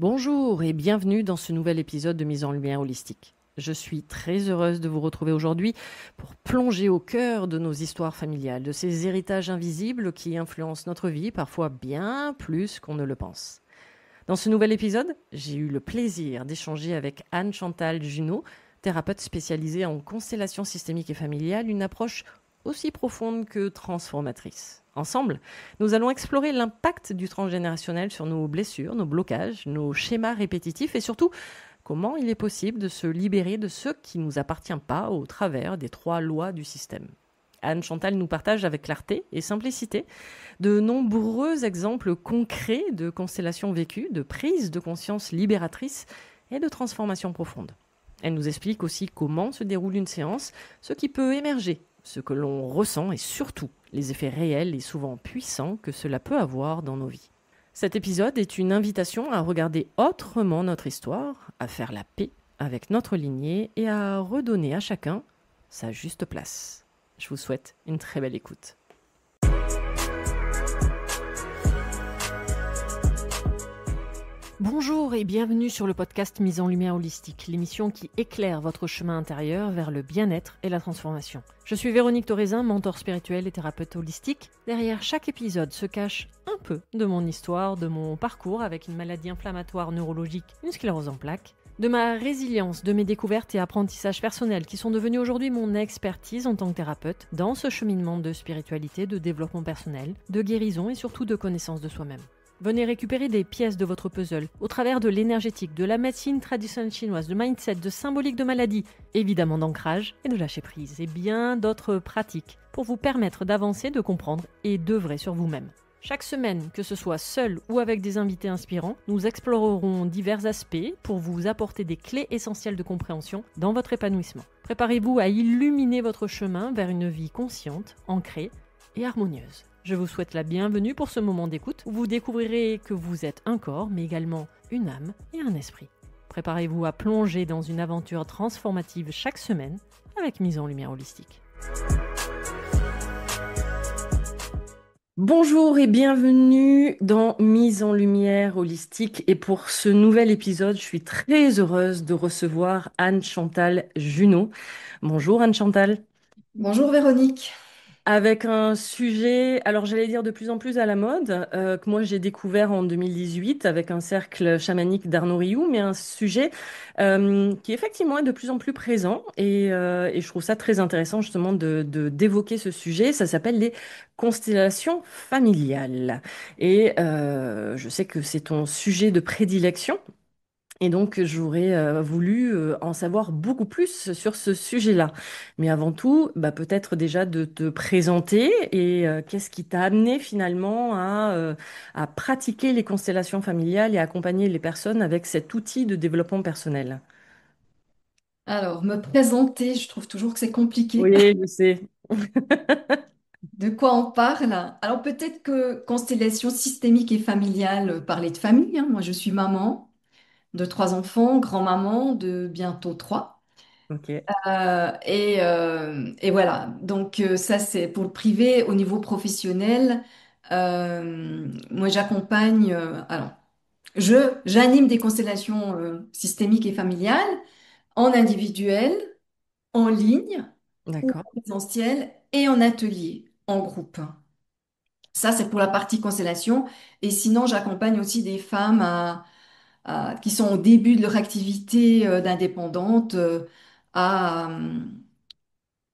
Bonjour et bienvenue dans ce nouvel épisode de Mise en Lumière Holistique. Je suis très heureuse de vous retrouver aujourd'hui pour plonger au cœur de nos histoires familiales, de ces héritages invisibles qui influencent notre vie, parfois bien plus qu'on ne le pense. Dans ce nouvel épisode, j'ai eu le plaisir d'échanger avec Anne-Chantal Junot, thérapeute spécialisée en constellation systémique et familiale, une approche aussi profonde que transformatrice. Ensemble, nous allons explorer l'impact du transgénérationnel sur nos blessures, nos blocages, nos schémas répétitifs et surtout comment il est possible de se libérer de ce qui ne nous appartient pas au travers des 3 lois du système. Anne Chantal nous partage avec clarté et simplicité de nombreux exemples concrets de constellations vécues, de prises de conscience libératrices et de transformations profondes. Elle nous explique aussi comment se déroule une séance, ce qui peut émerger, ce que l'on ressent et surtout les effets réels et souvent puissants que cela peut avoir dans nos vies. Cet épisode est une invitation à regarder autrement notre histoire, à faire la paix avec notre lignée et à redonner à chacun sa juste place. Je vous souhaite une très belle écoute. Bonjour et bienvenue sur le podcast Mise en Lumière Holistique, l'émission qui éclaire votre chemin intérieur vers le bien-être et la transformation. Je suis Véronique Thorezin, mentor spirituel et thérapeute holistique. Derrière chaque épisode se cache un peu de mon histoire, de mon parcours avec une maladie inflammatoire neurologique, une sclérose en plaques, de ma résilience, de mes découvertes et apprentissages personnels qui sont devenus aujourd'hui mon expertise en tant que thérapeute dans ce cheminement de spiritualité, de développement personnel, de guérison et surtout de connaissance de soi-même. Venez récupérer des pièces de votre puzzle au travers de l'énergétique, de la médecine traditionnelle chinoise, de mindset, de symbolique de maladie, évidemment d'ancrage et de lâcher prise et bien d'autres pratiques pour vous permettre d'avancer, de comprendre et d'œuvrer sur vous-même. Chaque semaine, que ce soit seul ou avec des invités inspirants, nous explorerons divers aspects pour vous apporter des clés essentielles de compréhension dans votre épanouissement. Préparez-vous à illuminer votre chemin vers une vie consciente, ancrée et harmonieuse. Je vous souhaite la bienvenue pour ce moment d'écoute où vous découvrirez que vous êtes un corps, mais également une âme et un esprit. Préparez-vous à plonger dans une aventure transformative chaque semaine avec Mise en Lumière Holistique. Bonjour et bienvenue dans Mise en Lumière Holistique. Et pour ce nouvel épisode, je suis très heureuse de recevoir Anne-Chantal Junot. Bonjour Anne-Chantal. Bonjour Véronique. Avec un sujet, alors j'allais dire de plus en plus à la mode, que moi j'ai découvert en 2018 avec un cercle chamanique d'Arnaud Rioux, mais un sujet qui effectivement est de plus en plus présent et je trouve ça très intéressant justement d'évoquer ce sujet. Ça s'appelle les constellations familiales. Et je sais que c'est ton sujet de prédilection. Et donc, j'aurais voulu en savoir beaucoup plus sur ce sujet-là. Mais avant tout, bah, peut-être déjà de te présenter et qu'est-ce qui t'a amené finalement à pratiquer les constellations familiales et accompagner les personnes avec cet outil de développement personnel. Alors, me présenter, je trouve toujours que c'est compliqué. Oui, je sais. De quoi on parle? Alors, peut-être que constellation systémique et familiale, parler de famille, hein. Moi, je suis maman de 3 enfants, grand-maman de bientôt trois. Ok, Et voilà, donc ça, c'est pour le privé. Au niveau professionnel, moi, j'accompagne, j'anime des constellations systémiques et familiales en individuel, en ligne ou d'accord. en présentiel et en atelier, en groupe. Ça, c'est pour la partie constellation. Et sinon, j'accompagne aussi des femmes qui sont au début de leur activité d'indépendante à,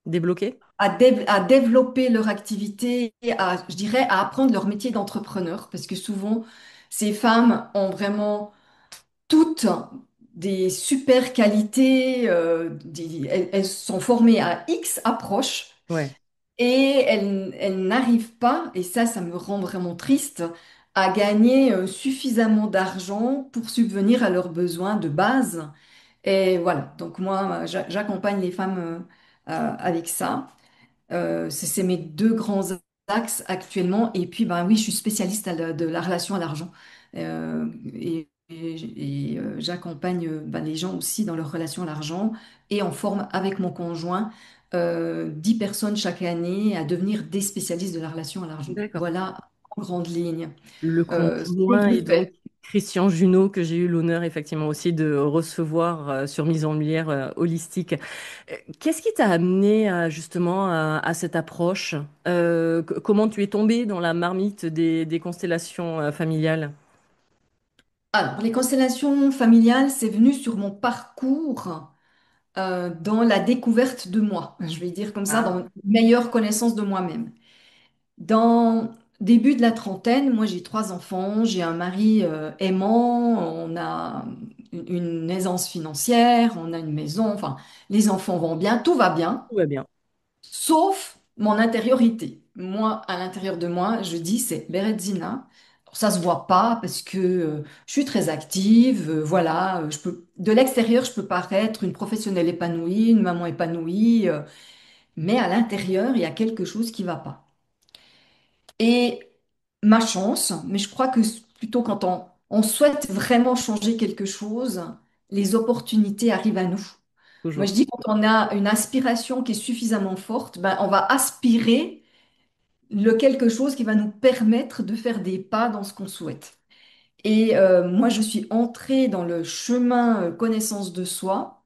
Débloqué? à développer leur activité, je dirais, à apprendre leur métier d'entrepreneur. Parce que souvent, ces femmes ont vraiment toutes des super qualités, elles sont formées à X approches. Ouais. Et elles n'arrivent pas, et ça me rend vraiment triste, à gagner suffisamment d'argent pour subvenir à leurs besoins de base. Et voilà, donc moi, j'accompagne les femmes avec ça. C'est mes deux grands axes actuellement. Et puis, ben oui, je suis spécialiste de la relation à l'argent. J'accompagne ben, les gens aussi dans leur relation à l'argent et on forme avec mon conjoint 10 personnes chaque année à devenir des spécialistes de la relation à l'argent. D'accord. Voilà, en grande ligne, Le ce qu'on conjoint peut est donc faire. Christian Junot, que j'ai eu l'honneur effectivement aussi de recevoir sur Mise en Lumière holistique. Qu'est-ce qui t'a amené justement à cette approche? Comment tu es tombé dans la marmite des constellations familiales? Alors, les constellations familiales, c'est venu sur mon parcours dans la découverte de moi, je vais dire comme ça, dans Ah, une meilleure connaissance de moi-même. Dans début de la trentaine, moi j'ai trois enfants, j'ai un mari aimant, on a une aisance financière, on a une maison, enfin les enfants vont bien, tout va bien, tout va bien. sauf mon intériorité. Moi, à l'intérieur de moi, je dis c'est Beredzina. Alors, ça se voit pas parce que je suis très active, voilà, je peux de l'extérieur, je peux paraître une professionnelle épanouie, une maman épanouie, mais à l'intérieur, il y a quelque chose qui va pas. Et ma chance, mais je crois que plutôt quand on souhaite vraiment changer quelque chose, les opportunités arrivent à nous. Moi, je Toujours. dis quand on a une aspiration qui est suffisamment forte, ben, on va aspirer le quelque chose qui va nous permettre de faire des pas dans ce qu'on souhaite. Et moi, je suis entrée dans le chemin connaissance de soi.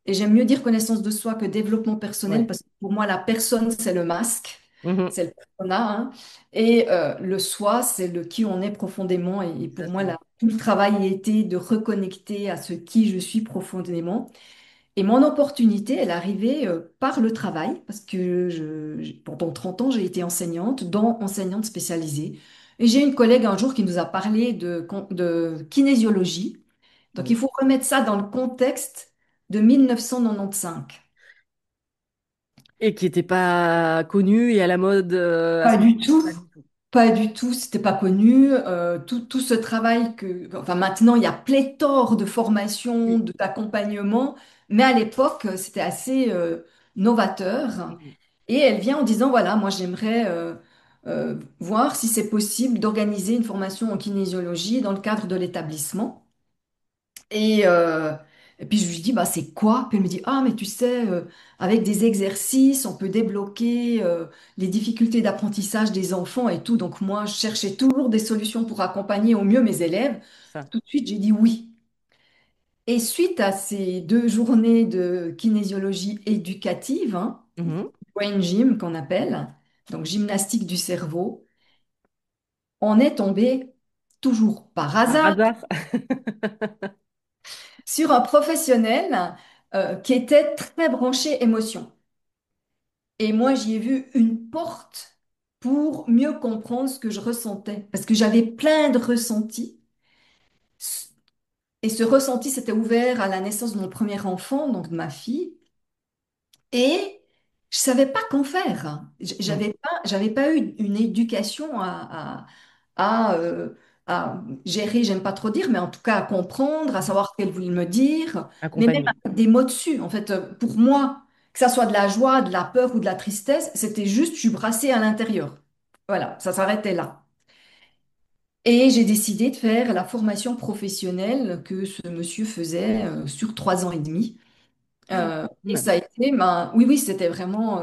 Et j'aime mieux dire connaissance de soi que développement personnel Ouais. parce que pour moi, la personne, c'est le masque, Mhm. c'est le persona, hein. Et le soi, c'est le qui on est profondément. Et pour moi, Exactement. tout le travail a été de reconnecter à ce qui je suis profondément. Et mon opportunité, elle est arrivée par le travail parce que pendant 30 ans, j'ai été enseignante, dont enseignante spécialisée. Et j'ai une collègue un jour qui nous a parlé de kinésiologie. Donc, il Oui. faut remettre ça dans le contexte de 1995. Et qui n'était pas connu et à la mode à Pas ce moment. du tout, Pas du tout. pas du tout, c'était pas connu. Tout ce travail que, enfin maintenant, il y a pléthore de formations, Oui. d'accompagnement, mais à l'époque, c'était assez novateur. Mhm. Et elle vient en disant, voilà, moi j'aimerais voir si c'est possible d'organiser une formation en kinésiologie dans le cadre de l'établissement. Et, euh, et puis je lui dis, bah, c'est quoi? Puis elle me dit, ah, mais tu sais, avec des exercices, on peut débloquer les difficultés d'apprentissage des enfants et tout. Donc moi, je cherchais toujours des solutions pour accompagner au mieux mes élèves. Ça. Tout de suite, j'ai dit oui. Et suite à ces 2 journées de kinésiologie éducative, hein, Mhm. brain gym qu'on appelle, donc gymnastique du cerveau, on est tombé toujours par Par hasard hasard. sur un professionnel qui était très branché émotion. Et moi, j'y ai vu une porte pour mieux comprendre ce que je ressentais, parce que j'avais plein de ressentis. Et ce ressenti s'était ouvert à la naissance de mon premier enfant, donc de ma fille. Et je savais pas qu'en faire. Mhm. J'avais pas eu une éducation à, euh, à gérer, j'aime pas trop dire, mais en tout cas à comprendre, à savoir ce qu'elle voulait me dire, mais même Accompagné. avec des mots dessus. En fait, pour moi, que ça soit de la joie, de la peur ou de la tristesse, c'était juste, je suis brassée à l'intérieur. Voilà, ça s'arrêtait là. Et j'ai décidé de faire la formation professionnelle que ce monsieur faisait sur 3 ans et demi. Et ça a Même. été, ben, oui, oui, c'était vraiment.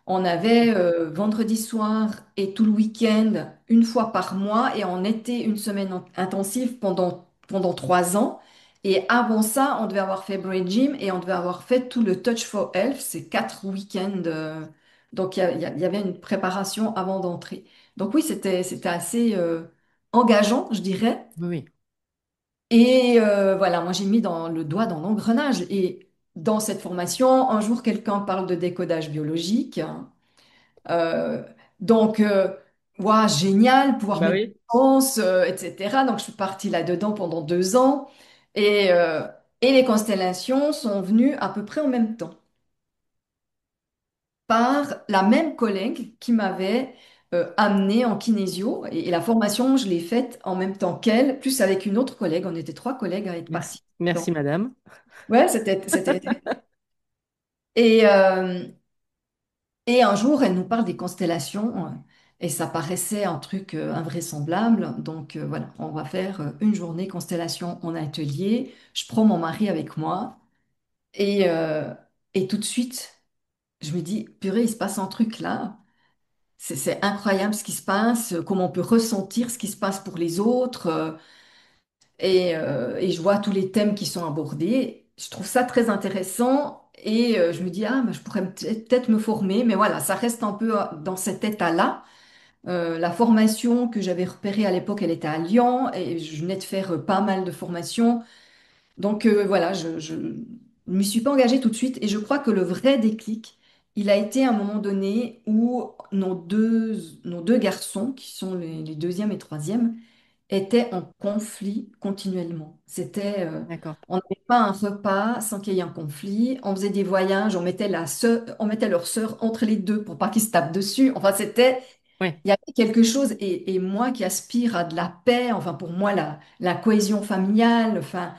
On avait vendredi soir et tout le week-end, une fois par mois, et on était une semaine intensive pendant 3 ans. Et avant ça, on devait avoir fait Brain Gym et on devait avoir fait tout le Touch for Health, c'est 4 week-ends. Donc, il y avait une préparation avant d'entrer. Donc oui, c'était assez engageant, je dirais. Oui, oui. Et voilà, moi j'ai mis le doigt dans l'engrenage. Et dans cette formation, un jour, quelqu'un parle de décodage biologique. Euh, donc, ouah, génial, pouvoir Bah mettre oui. du sens, etc. Donc, je suis partie là-dedans pendant 2 ans. Et, euh, et les constellations sont venues à peu près en même temps, par la même collègue qui m'avait amenée en kinésio. Et la formation, je l'ai faite en même temps qu'elle, plus avec une autre collègue. On était trois collègues à être Merci. partis. Donc, Merci, madame. ouais, c'était. Et, euh, Et un jour, elle nous parle des constellations et ça paraissait un truc invraisemblable. Donc voilà, on va faire une journée constellation en atelier. Je prends mon mari avec moi et, euh, et tout de suite, je me dis, purée, il se passe un truc là. C'est incroyable ce qui se passe, comment on peut ressentir ce qui se passe pour les autres. et je vois tous les thèmes qui sont abordés. Je trouve ça très intéressant et je me dis, ah, bah, je pourrais peut-être me former, mais voilà, ça reste un peu dans cet état-là. La formation que j'avais repérée à l'époque, elle était à Lyon et je venais de faire pas mal de formations. Donc voilà, je ne m'y suis pas engagée tout de suite et je crois que le vrai déclic, il a été à un moment donné où nos deux garçons, qui sont les deuxième et troisième, étaient en conflit continuellement. D'accord. On n'avait pas un repas sans qu'il y ait un conflit. On faisait des voyages, on mettait leur sœur entre les deux pour pas qu'ils se tapent dessus. Enfin, Ouais, il y avait quelque chose, et moi qui aspire à de la paix, enfin pour moi la cohésion familiale, enfin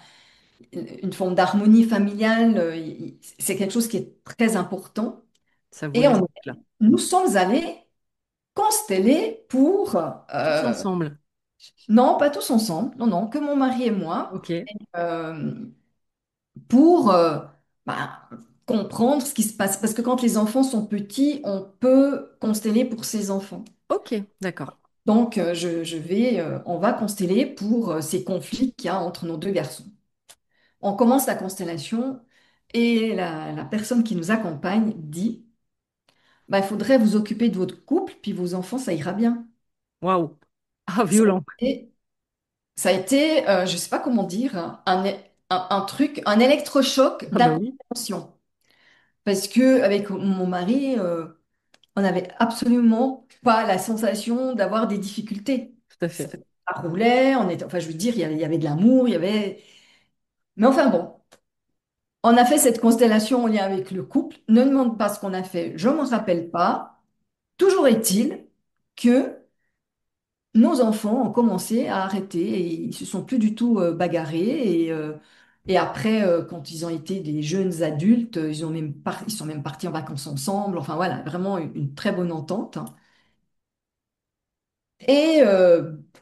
une forme d'harmonie familiale, c'est quelque chose qui est très important. ça Et voulait être là. nous sommes allés consteller pour, Tous ensemble. non, pas tous ensemble, non, non, que mon mari et moi, Ok. euh, pour bah, comprendre ce qui se passe. Parce que quand les enfants sont petits, on peut consteller pour ses enfants. Ok, d'accord. Donc, on va consteller pour ces conflits qu'il y a entre nos deux garçons. On commence la constellation et la personne qui nous accompagne dit, bah, il faudrait vous occuper de votre couple, puis vos enfants, ça ira bien. Waouh. Ah, Ça a violent. été, je ne sais pas comment dire, un truc, un électrochoc Ah bah oui, d'incompréhension. Parce que avec mon mari, on n'avait absolument pas la sensation d'avoir des difficultés. tout à fait. Ça roulait, enfin, je veux dire, il y avait de l'amour, il y avait. Mais enfin bon, on a fait cette constellation en lien avec le couple. Ne demande pas ce qu'on a fait, je ne m'en rappelle pas. Toujours est-il que nos enfants ont commencé à arrêter et ils se sont plus du tout bagarrés. Et après, quand ils ont été des jeunes adultes, ils sont même partis en vacances ensemble. Enfin voilà, vraiment une très bonne entente. Et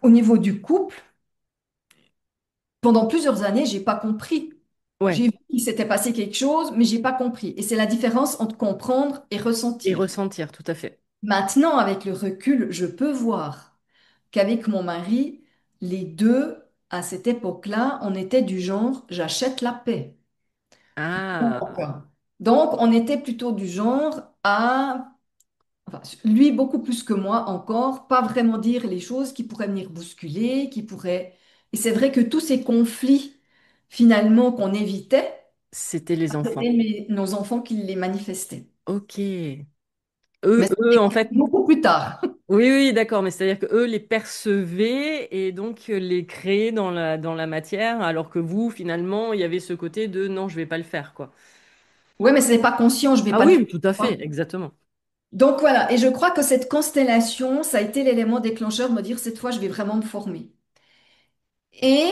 au niveau du couple, pendant plusieurs années, j'ai pas compris. Ouais. J'ai vu qu'il s'était passé quelque chose, mais j'ai pas compris. Et c'est la différence entre comprendre et Et ressentir. ressentir, tout à fait. Maintenant, avec le recul, je peux voir qu'avec mon mari, les deux, à cette époque-là, on était du genre, j'achète la paix. Donc, Ah, donc, on était plutôt du genre à, enfin, lui beaucoup plus que moi encore, pas vraiment dire les choses qui pourraient venir bousculer, qui pourraient. Et c'est vrai que tous ces conflits, finalement, qu'on évitait, c'était les enfants. c'était nos enfants qui les manifestaient. Ok. Mais Eux, c'était en fait, beaucoup plus tard. oui, oui, d'accord, mais c'est-à-dire que eux les percevaient et donc les créaient dans la matière, alors que vous, finalement, il y avait ce côté de non, je vais pas le faire, quoi. Ouais, mais ce n'est pas conscient, je vais Ah pas le oui, faire. tout à fait, exactement. Donc voilà, et je crois que cette constellation, ça a été l'élément déclencheur de me dire, cette fois, je vais vraiment me former. Et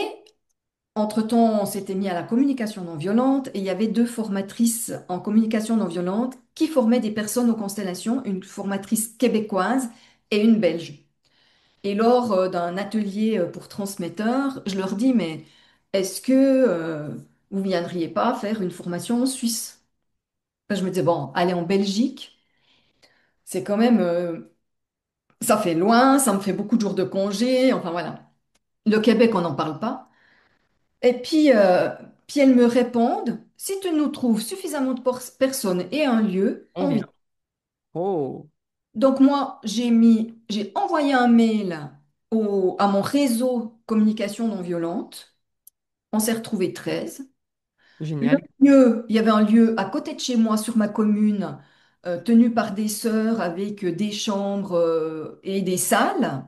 entre-temps, on s'était mis à la communication non violente et il y avait deux formatrices en communication non violente qui formaient des personnes aux constellations, une formatrice québécoise et une belge. Et lors d'un atelier pour transmetteurs, je leur dis, mais est-ce que vous viendriez pas faire une formation en Suisse? Enfin, je me disais, bon, aller en Belgique, c'est quand même, ça fait loin, ça me fait beaucoup de jours de congé, enfin voilà. Le Québec, on n'en parle pas. Et puis elles me répondent, si tu nous trouves suffisamment de personnes et un lieu, On on vient. vient. Oh, Donc moi, j'ai envoyé un mail à mon réseau communication non violente. On s'est retrouvés 13. Le génial. lieu, il y avait un lieu à côté de chez moi sur ma commune, tenu par des sœurs avec des chambres et des salles.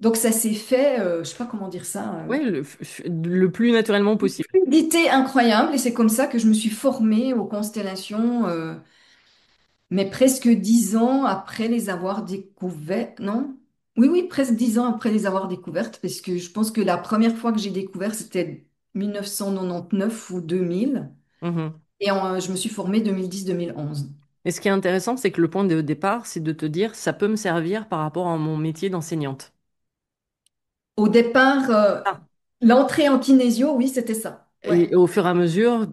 Donc ça s'est fait, je sais pas comment dire ça, Ouais, le plus naturellement possible. fluidité incroyable. Et c'est comme ça que je me suis formée aux constellations, mais presque 10 ans après les avoir découvertes. Non? Oui, oui, presque 10 ans après les avoir découvertes, parce que je pense que la première fois que j'ai découvert, c'était 1999 ou 2000. Mhm. Et je me suis formée 2010-2011. Et ce qui est intéressant, c'est que le point de départ, c'est de te dire, ça peut me servir par rapport à mon métier d'enseignante. Au départ, Ah, l'entrée en kinésio, oui, c'était ça. Et Ouais, au fur et à mesure,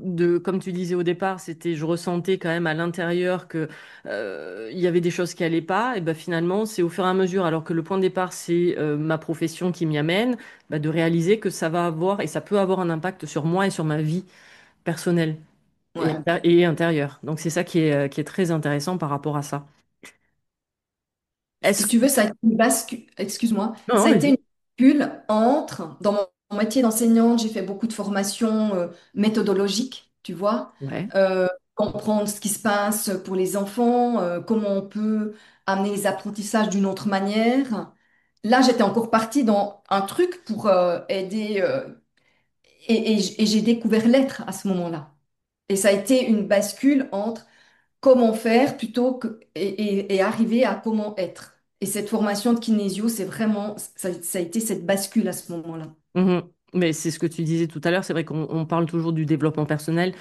comme tu disais au départ, je ressentais quand même à l'intérieur que il y avait des choses qui allaient pas. Et ben finalement, c'est au fur et à mesure, alors que le point de départ, c'est ma profession qui m'y amène, bah, de réaliser que ça va avoir et ça peut avoir un impact sur moi et sur ma vie personnelle ouais. et intérieure. Donc c'est ça qui est très intéressant par rapport à ça. Si Est-ce tu veux, ça a été une bascule, excuse-moi, Non, non, ça a été une vas-y. bascule entre, dans mon métier d'enseignante, j'ai fait beaucoup de formations méthodologiques, tu vois, Ouais. euh, comprendre ce qui se passe pour les enfants, comment on peut amener les apprentissages d'une autre manière. Là, j'étais encore partie dans un truc pour aider, et j'ai découvert l'être à ce moment-là. Et ça a été une bascule entre comment faire plutôt que et arriver à comment être. Et cette formation de kinésio, c'est vraiment, ça a été cette bascule à ce moment-là. Mhm. Mais c'est ce que tu disais tout à l'heure, c'est vrai qu'on parle toujours du développement personnel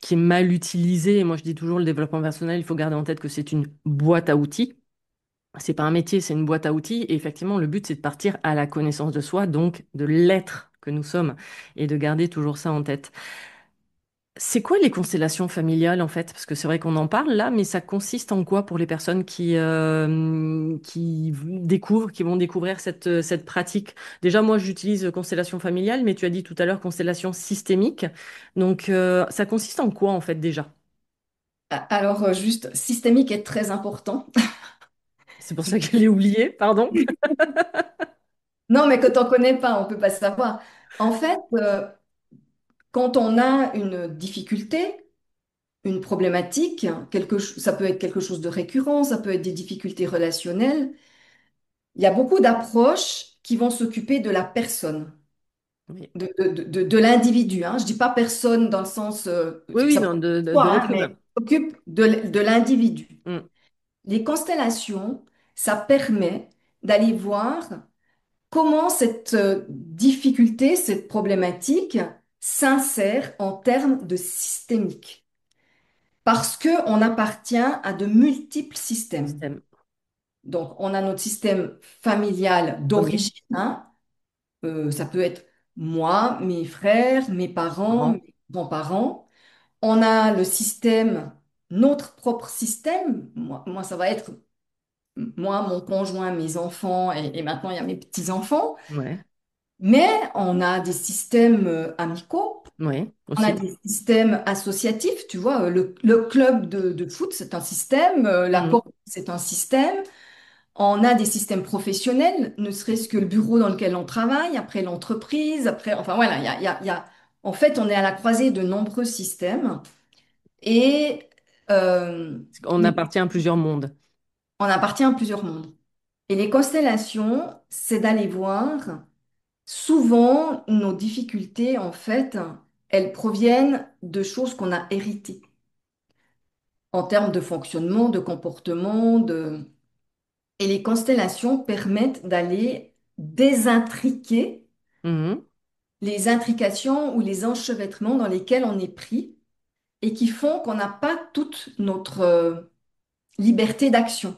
qui est mal utilisé. Et moi, je dis toujours le développement personnel, il faut garder en tête que c'est une boîte à outils. C'est pas un métier, c'est une boîte à outils. Et effectivement, le but, c'est de partir à la connaissance de soi, donc de l'être que nous sommes, et de garder toujours ça en tête. C'est quoi les constellations familiales en fait? Parce que c'est vrai qu'on en parle là, mais ça consiste en quoi pour les personnes qui découvrent, qui vont découvrir cette pratique? Déjà, moi, j'utilise constellation familiale, mais tu as dit tout à l'heure constellation systémique. Donc, ça consiste en quoi en fait déjà? Alors, juste, systémique est très important. C'est pour ça que je l'ai oublié, pardon. Non, mais quand on ne connaît pas, on ne peut pas savoir. En fait, quand on a une difficulté, une problématique, ça peut être quelque chose de récurrent, ça peut être des difficultés relationnelles, il y a beaucoup d'approches qui vont s'occuper de la personne. Oui, De l'individu. Hein. Je dis pas personne dans le sens, oui, oui, ça non, peut être de toi, hein, l'être mais humain. s'occupe de l'individu. Mm. Les constellations, ça permet d'aller voir comment cette difficulté, cette problématique s'insère en termes de systémique. Parce qu'on appartient à de multiples systèmes. Système. Donc, on a notre système familial Premier, d'origine, hein. Ça peut être moi, mes frères, mes parents, parent. mes grands-parents. On a le système, notre propre système. Moi, ça va être moi, mon conjoint, mes enfants et maintenant il y a mes petits-enfants. Ouais, Mais on a des systèmes amicaux, ouais, on a aussi. des systèmes associatifs. Tu vois, le club de foot, c'est un système, la Mm. porte, c'est un système. On a des systèmes professionnels, ne serait-ce que le bureau dans lequel on travaille, après l'entreprise, après, enfin voilà, en fait, on est à la croisée de nombreux systèmes et euh, On appartient à plusieurs mondes. on appartient à plusieurs mondes. Et les constellations, c'est d'aller voir, souvent, nos difficultés, en fait, elles proviennent de choses qu'on a héritées en termes de fonctionnement, de comportement, de... Et les constellations permettent d'aller désintriquer Mhm. les intrications ou les enchevêtrements dans lesquels on est pris et qui font qu'on n'a pas toute notre liberté d'action.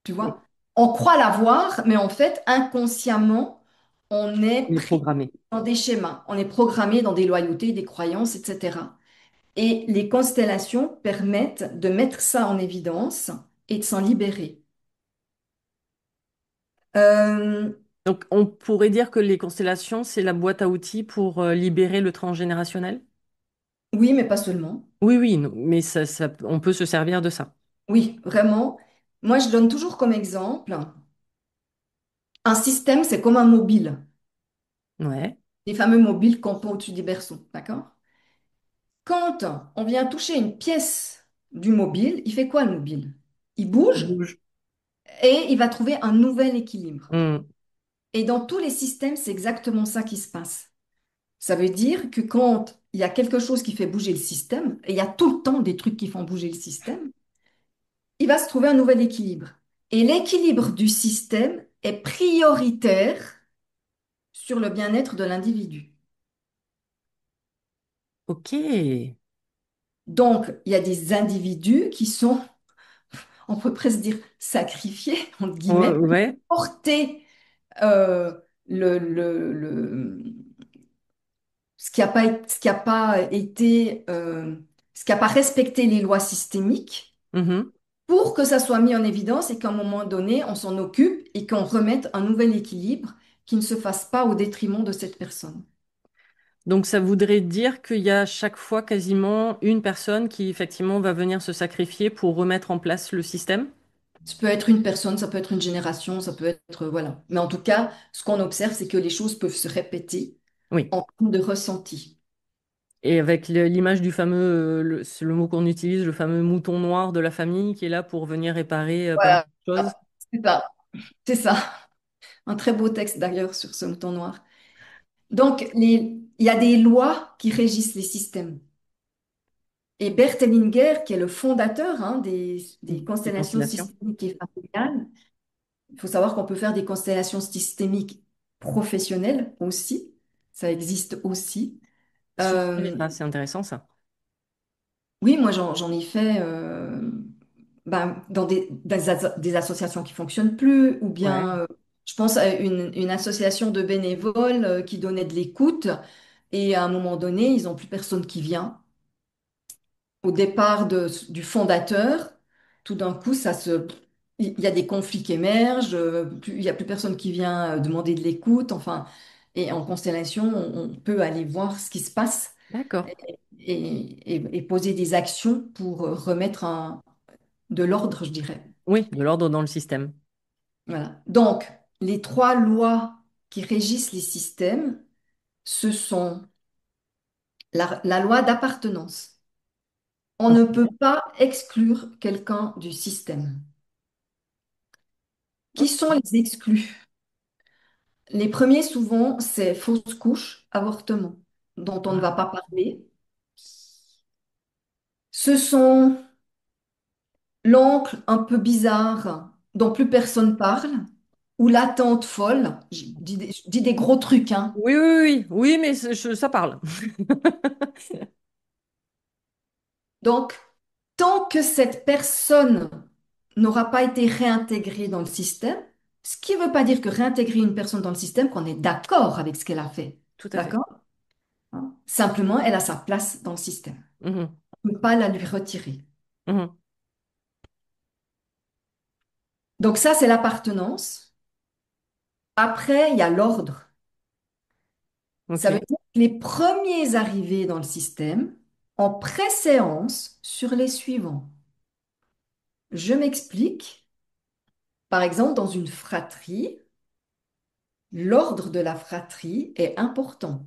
Tu Oui, vois? On croit l'avoir, mais en fait, inconsciemment, on est on est pris programmé. dans des schémas, on est programmé dans des loyautés, des croyances, etc. Et les constellations permettent de mettre ça en évidence et de s'en libérer. Euh, Donc, on pourrait dire que les constellations, c'est la boîte à outils pour libérer le transgénérationnel? oui, mais pas seulement. Oui, oui, non, mais on peut se servir de ça. Oui, vraiment. Moi, je donne toujours comme exemple, un système, c'est comme un mobile. Ouais. Les fameux mobiles qu'on pond au-dessus des berceaux, d'accord? Quand on vient toucher une pièce du mobile, il fait quoi le mobile? Il Il bouge bouge. et il va trouver un nouvel équilibre. Mm. Et dans tous les systèmes, c'est exactement ça qui se passe. Ça veut dire que quand il y a quelque chose qui fait bouger le système, et il y a tout le temps des trucs qui font bouger le système, il va se trouver un nouvel équilibre. Et l'équilibre du système est prioritaire sur le bien-être de l'individu. Ok. Donc, il y a des individus qui sont, on peut presque dire, sacrifiés, entre guillemets, Ouais, ouais. porter euh, le, le- le- ce qui a pas été, ce qui n'a pas respecté les lois systémiques Mhm. pour que ça soit mis en évidence et qu'à un moment donné, on s'en occupe et qu'on remette un nouvel équilibre qui ne se fasse pas au détriment de cette personne. Donc ça voudrait dire qu'il y a chaque fois quasiment une personne qui effectivement va venir se sacrifier pour remettre en place le système? Ça peut être une personne, ça peut être une génération, ça peut être, voilà. Mais en tout cas, ce qu'on observe, c'est que les choses peuvent se répéter Oui. en termes de ressenti. Et avec l'image du fameux, c'est le mot qu'on utilise, le fameux mouton noir de la famille qui est là pour venir réparer pas mal Voilà, de choses. c'est ça. C'est ça. Un très beau texte d'ailleurs sur ce mouton noir. Donc, il y a des lois qui régissent les systèmes. Et Bert Hellinger, qui est le fondateur hein, des Des constellations constellations. systémiques et familiales, il faut savoir qu'on peut faire des constellations systémiques professionnelles aussi. Ça existe aussi. Je ne savais Euh, pas, c'est intéressant ça. oui, moi j'en ai fait ben, dans des associations qui fonctionnent plus, ou Ouais. bien je pense à une association de bénévoles qui donnait de l'écoute, et à un moment donné, ils n'ont plus personne qui vient. Au départ du fondateur, tout d'un coup, il y a des conflits qui émergent, il n'y a plus personne qui vient demander de l'écoute, enfin, et en constellation, on peut aller voir ce qui se passe D'accord. et poser des actions pour remettre de l'ordre, je dirais. Oui, de l'ordre dans le système. Voilà. Donc, les trois lois qui régissent les systèmes, ce sont la loi d'appartenance. On ne peut pas exclure quelqu'un du système. Qui sont les exclus? Les premiers, souvent, c'est fausse couche, avortement, dont on ne va pas parler. Ce sont l'oncle un peu bizarre, dont plus personne parle, ou la tante folle. Je dis des gros trucs, hein. Oui, oui, oui, oui, mais ça parle. Donc, tant que cette personne n'aura pas été réintégrée dans le système, ce qui ne veut pas dire que réintégrer une personne dans le système, qu'on est d'accord avec ce qu'elle a fait. Tout à fait. D'accord? Hein. Simplement, elle a sa place dans le système. Mhm, On ne peut pas la lui retirer. mhm. Donc ça, c'est l'appartenance. Après, il y a l'ordre. Ça veut Ok. dire que les premiers arrivés dans le système en préséance sur les suivants. Je m'explique. Par exemple, dans une fratrie, l'ordre de la fratrie est important.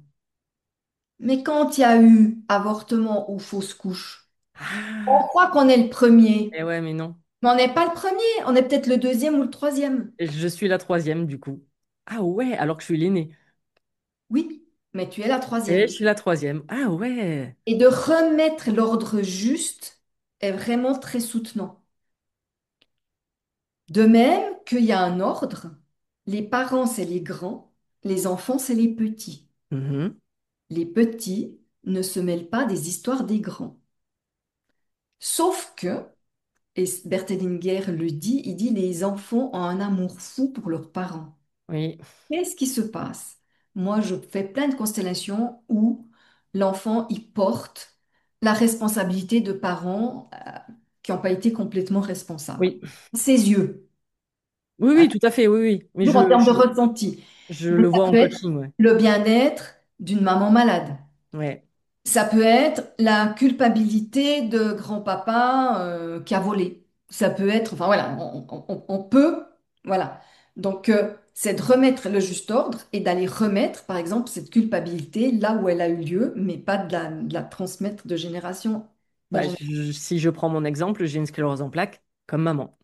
Mais quand il y a eu avortement ou fausse couche, on Ah, croit qu'on est le premier. eh ouais, mais non. Mais on n'est pas le premier, on est peut-être le deuxième ou le troisième. Je suis la troisième, du coup. Ah ouais, alors que je suis l'aînée. Oui, mais tu es la Et je troisième. suis la troisième. Ah ouais. Et de remettre l'ordre juste est vraiment très soutenant. De même qu'il y a un ordre, les parents, c'est les grands, les enfants, c'est les petits. Mhm. Les petits ne se mêlent pas des histoires des grands. Sauf que, et Bert Hellinger le dit, il dit les enfants ont un amour fou pour leurs parents. Oui, Qu'est-ce qui se passe? Moi, je fais plein de constellations où l'enfant, il porte la responsabilité de parents qui n'ont pas été complètement responsables. oui. Ses yeux, Oui, hein, oui, tout à fait, oui, oui. Mais toujours en termes de ressenti. je Mais le ça vois en peut être coaching, ouais. le bien-être d'une maman malade. Ouais. Ça peut être la culpabilité de grand-papa qui a volé. Ça peut être, enfin voilà, on peut, voilà. Donc, c'est de remettre le juste ordre et d'aller remettre, par exemple, cette culpabilité là où elle a eu lieu, mais pas de la transmettre de génération en Bah, génération. si je prends mon exemple, j'ai une sclérose en plaques comme maman.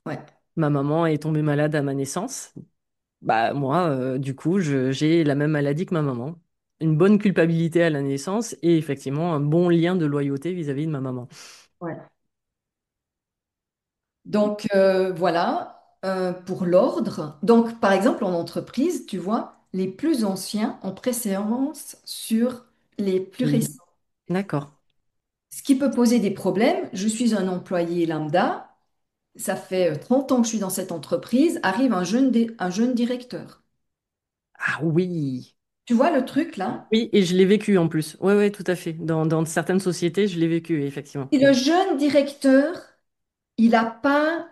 Ouais, Ma maman est tombée malade à ma naissance. Bah, moi, du coup, j'ai la même maladie que ma maman. Une bonne culpabilité à la naissance et effectivement un bon lien de loyauté vis-à-vis de ma maman. ouais. Donc, voilà, pour l'ordre. Donc, par exemple, en entreprise, tu vois, les plus anciens ont préséance sur les plus Oui. récents. D'accord. Ce qui peut poser des problèmes. Je suis un employé lambda, ça fait 30 ans que je suis dans cette entreprise, arrive un jeune directeur. Ah oui. Tu vois le truc là? Oui, et je l'ai vécu en plus. Oui, oui, tout à fait. Dans certaines sociétés, je l'ai vécu, effectivement. Si le jeune directeur, il n'a pas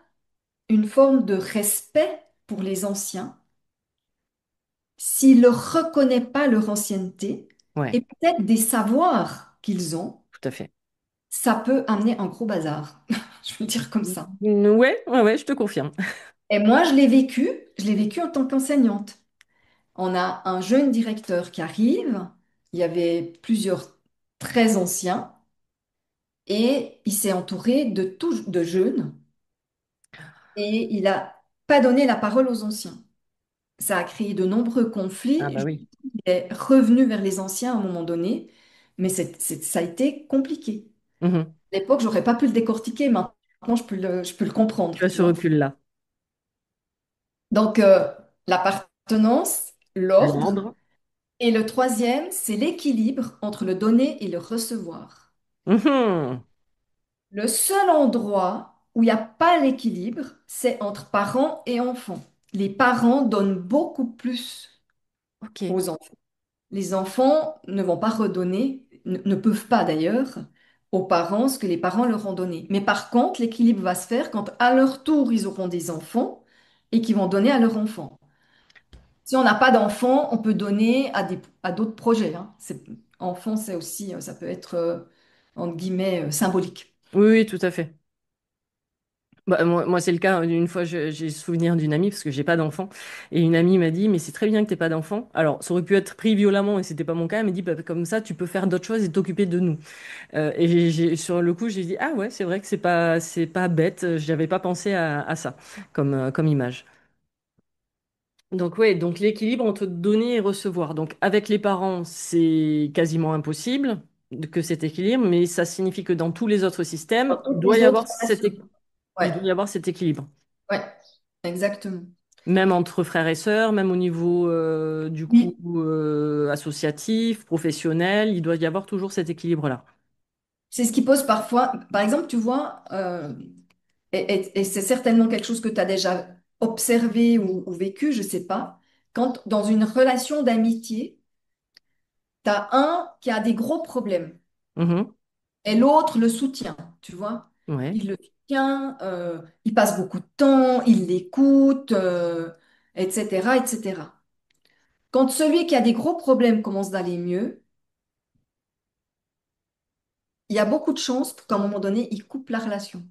une forme de respect pour les anciens, s'il ne reconnaît pas leur ancienneté Ouais, et peut-être des savoirs qu'ils ont, tout à fait. ça peut amener un gros bazar. Je veux dire comme ça. Ouais, ouais, ouais, je te confirme. Et moi, je l'ai vécu en tant qu'enseignante. On a un jeune directeur qui arrive, il y avait plusieurs très anciens, et il s'est entouré de jeunes, et il n'a pas donné la parole aux anciens. Ça a créé de nombreux Ah conflits. bah oui. Il est revenu vers les anciens à un moment donné, mais ça a été compliqué. Mhm. À l'époque, j'aurais pas pu le décortiquer, maintenant je peux le comprendre, Tu as tu ce vois. recul-là. Donc, l'appartenance, l'ordre, L'ordre. et le troisième, c'est l'équilibre entre le donner et le recevoir. Mhm. Le seul endroit où il n'y a pas l'équilibre, c'est entre parents et enfants. Les parents donnent beaucoup plus Ok. aux enfants. Les enfants ne vont pas redonner, ne peuvent pas d'ailleurs, aux parents ce que les parents leur ont donné. Mais par contre, l'équilibre va se faire quand à leur tour, ils auront des enfants et qu'ils vont donner à leurs enfants. Si on n'a pas d'enfants, on peut donner à d'autres projets, hein. Enfant, c'est aussi, ça peut être, entre guillemets, symbolique. Oui, oui, tout à fait. Bah, moi c'est le cas. Une fois, j'ai souvenir d'une amie, parce que j'ai pas d'enfant, et une amie m'a dit, mais c'est très bien que t'aies pas d'enfant. Alors, ça aurait pu être pris violemment, et c'était pas mon cas. Elle m'a dit, bah, comme ça, tu peux faire d'autres choses et t'occuper de nous. Et sur le coup, j'ai dit, ah ouais, c'est vrai que c'est pas bête. J'avais pas pensé à ça comme image. Donc ouais, donc l'équilibre entre donner et recevoir. Donc avec les parents, c'est quasiment impossible que cet équilibre, mais ça signifie que dans tous les autres systèmes, Dans toutes les autres relations. il Ouais, doit y avoir cet équilibre. ouais, exactement. Même entre frères et sœurs, même au niveau du coup Oui, associatif, professionnel, il doit y avoir toujours cet équilibre-là. c'est ce qui pose parfois, par exemple, tu vois, et c'est certainement quelque chose que tu as déjà observé ou vécu, je sais pas, quand dans une relation d'amitié, tu as un qui a des gros problèmes Mhm. et l'autre le soutient, tu vois. Ouais. Il le soutient, il passe beaucoup de temps, il l'écoute, etc., etc. Quand celui qui a des gros problèmes commence d'aller mieux, il y a beaucoup de chances pour qu'à un moment donné, il coupe la relation.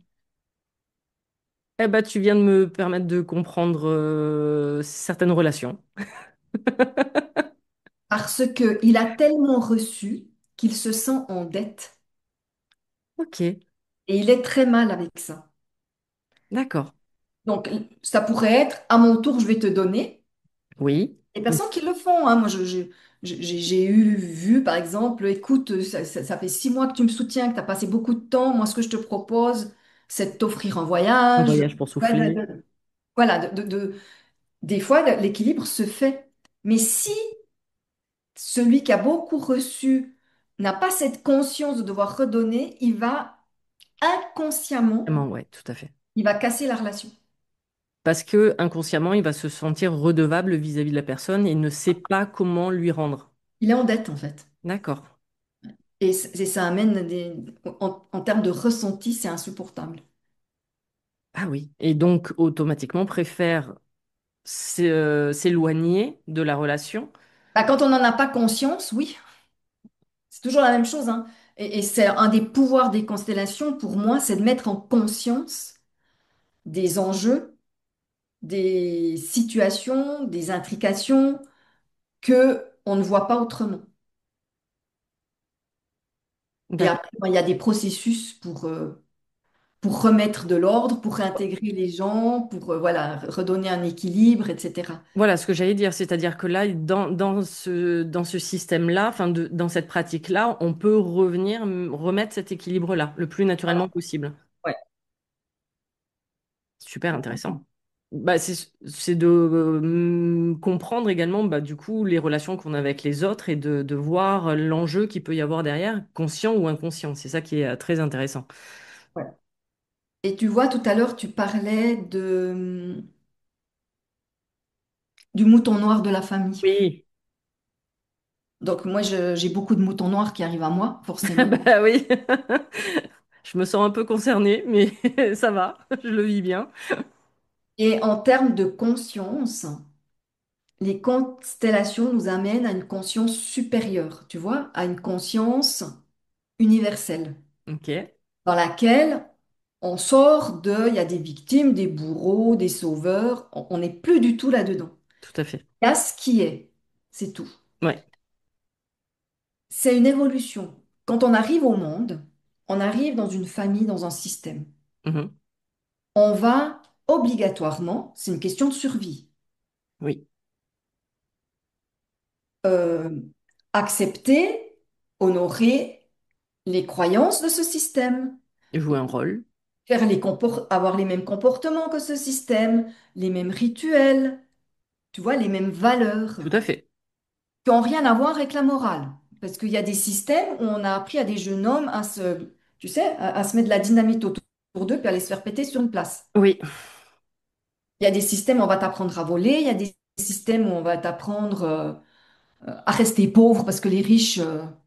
Eh ben, tu viens de me permettre de comprendre certaines relations. Parce qu'il a tellement reçu qu'il se sent en dette. Ok, Et il est très mal avec ça. d'accord. Donc, ça pourrait être, à mon tour, je vais te donner. Oui. Les personnes qui le font, hein. Moi, j'ai eu vu, par exemple, écoute, ça fait 6 mois que tu me soutiens, que tu as passé beaucoup de temps. Moi, ce que je te propose, c'est de t'offrir un Un voyage. voyage pour Ouais, souffler. voilà, des fois, l'équilibre se fait. Mais si celui qui a beaucoup reçu n'a pas cette conscience de devoir redonner, il va inconsciemment, Vraiment, ouais, tout à fait. il va casser la relation. Parce que inconsciemment, il va se sentir redevable vis-à-vis de la personne et ne sait pas comment lui rendre. Il est en dette, en fait. D'accord. Et ça amène en termes de ressenti, c'est insupportable. Ah oui. Et donc, automatiquement, préfère s'éloigner de la relation. Bah, quand on n'en a pas conscience, oui, c'est toujours la même chose, hein. Et c'est un des pouvoirs des constellations, pour moi, c'est de mettre en conscience des enjeux, des situations, des intrications que on ne voit pas autrement. Et D'accord. après, il y a des processus pour remettre de l'ordre, pour réintégrer les gens, pour voilà, redonner un équilibre, etc. Voilà ce que j'allais dire, c'est-à-dire que là, dans ce système-là, enfin dans cette pratique-là, on peut revenir remettre cet équilibre-là le plus naturellement possible. Ouais. Super intéressant. Bah, c'est de comprendre également bah, du coup les relations qu'on a avec les autres et de voir l'enjeu qu'il peut y avoir derrière, conscient ou inconscient. C'est ça qui est très intéressant. Ouais. Et tu vois, tout à l'heure, tu parlais du mouton noir de la famille. Oui, Donc moi, j'ai beaucoup de moutons noirs qui arrivent à moi, forcément. Bah oui. Je me sens un peu concernée, mais ça va, je le vis bien. Et en termes de conscience, les constellations nous amènent à une conscience supérieure, tu vois, à une conscience universelle, Ok, dans laquelle on sort de, il y a des victimes, des bourreaux, des sauveurs, on n'est plus du tout là-dedans. tout à fait. Il y a ce qui est, c'est tout. Ouais. C'est une évolution. Quand on arrive au monde, on arrive dans une famille, dans un système. Mhm. On va obligatoirement, c'est une question de survie, Oui. euh, accepter, honorer les croyances de ce système, Jouer un rôle. avoir les mêmes comportements que ce système, les mêmes rituels, tu vois, les mêmes valeurs, Tout à fait. qui n'ont rien à voir avec la morale. Parce qu'il y a des systèmes où on a appris à des jeunes hommes à se, tu sais, à se mettre de la dynamite autour d'eux puis à les se faire péter sur une place. Oui. Il y a des systèmes où on va t'apprendre à voler, il y a des systèmes où on va t'apprendre à rester pauvre parce que les riches,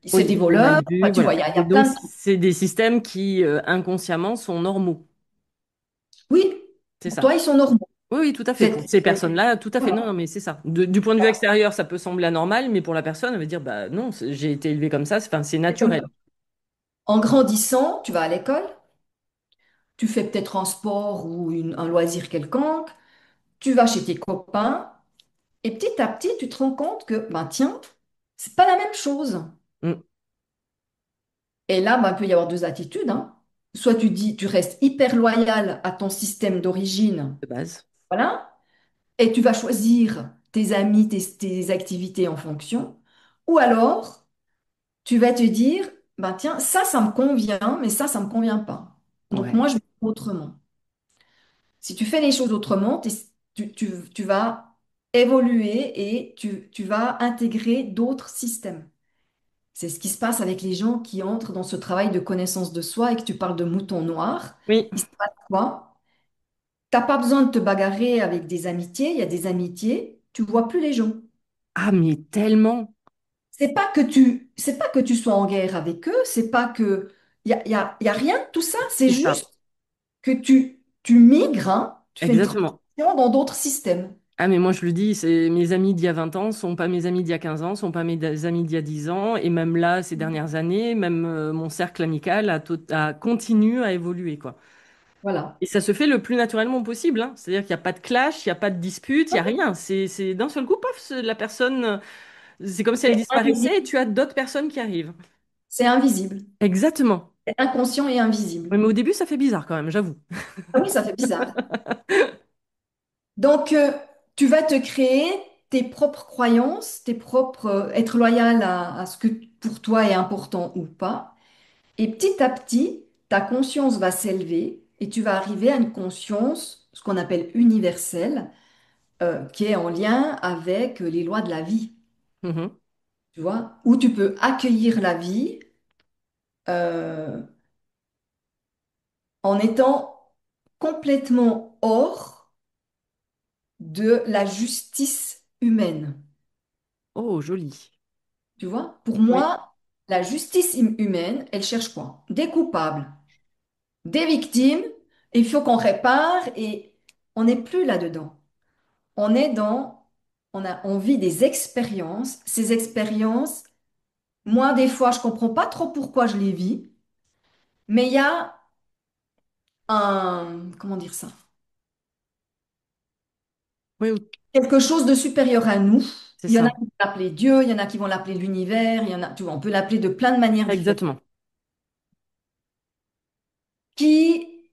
c'est des Oui, on a voleurs. vu, Enfin, tu vois, voilà. il y Et a donc, plein de trucs. c'est des systèmes qui, inconsciemment, sont normaux. Oui, C'est pour ça. toi, ils sont normaux. Oui, oui, tout à fait. Pour C'est- ces c'est- personnes-là, tout à fait. Non, voilà. non, mais c'est ça. Du point de vue extérieur, ça peut sembler anormal, mais pour la personne, elle va dire, bah non, j'ai été élevé comme ça, enfin, c'est C'est comme naturel. ça. En grandissant, tu vas à l'école, tu fais peut-être un sport ou un loisir quelconque, tu vas chez tes copains, et petit à petit, tu te rends compte que, ben tiens, c'est pas la même chose. Mm. Et là, ben, il peut y avoir deux attitudes, hein. Soit tu dis, tu restes hyper loyal à ton système d'origine, De base. voilà, et tu vas choisir tes amis, tes activités en fonction. Ou alors, tu vas te dire, ben tiens, ça me convient, mais ça me convient pas. Donc Ouais. moi, je vais faire autrement. Si tu fais les choses autrement, tu vas évoluer et tu vas intégrer d'autres systèmes. C'est ce qui se passe avec les gens qui entrent dans ce travail de connaissance de soi et que tu parles de mouton noir. Oui. Il se passe quoi? T'as pas besoin de te bagarrer avec des amitiés. Il y a des amitiés, tu vois plus les gens. Ah, mais tellement. C'est pas que tu sois en guerre avec eux, c'est pas que, il y a rien de tout ça. C'est C'est ça. juste que tu migres, hein, tu fais une Exactement. transition dans d'autres systèmes. Ah, mais moi, je le dis, c'est mes amis d'il y a 20 ans sont pas mes amis d'il y a 15 ans, sont pas mes amis d'il y a 10 ans. Et même là, ces dernières années, même mon cercle amical a continue à évoluer, quoi. Voilà. Et ça se fait le plus naturellement possible, hein. C'est-à-dire qu'il n'y a pas de clash, il n'y a pas de dispute, il n'y a rien. C'est d'un seul coup, paf, la personne, c'est comme si elle C'est disparaissait et invisible. tu as d'autres personnes qui arrivent. C'est invisible. Exactement. C'est inconscient et invisible. Ouais, mais au début, ça fait bizarre quand même, j'avoue. Ah oui, ça fait bizarre. Donc, tu vas te créer tes propres croyances, tes propres, être loyal à ce que pour toi est important ou pas. Et petit à petit, ta conscience va s'élever et tu vas arriver à une conscience, ce qu'on appelle universelle, qui est en lien avec les lois de la vie, Mhm. tu vois, où tu peux accueillir la vie euh, en étant complètement hors de la justice humaine. Oh, joli. Tu vois, pour Oui, moi, la justice humaine, elle cherche quoi? Des coupables, des victimes, il faut qu'on répare et on n'est plus là-dedans. On est dans, on vit des expériences. Ces expériences, moi, des fois, je comprends pas trop pourquoi je les vis, mais il y a comment dire ça? oui, Quelque chose de supérieur à nous. c'est Il y en a ça. qui vont l'appeler Dieu, il y en a qui vont l'appeler l'univers, il y en a, tu vois, on peut l'appeler de plein de manières différentes, Exactement. qui,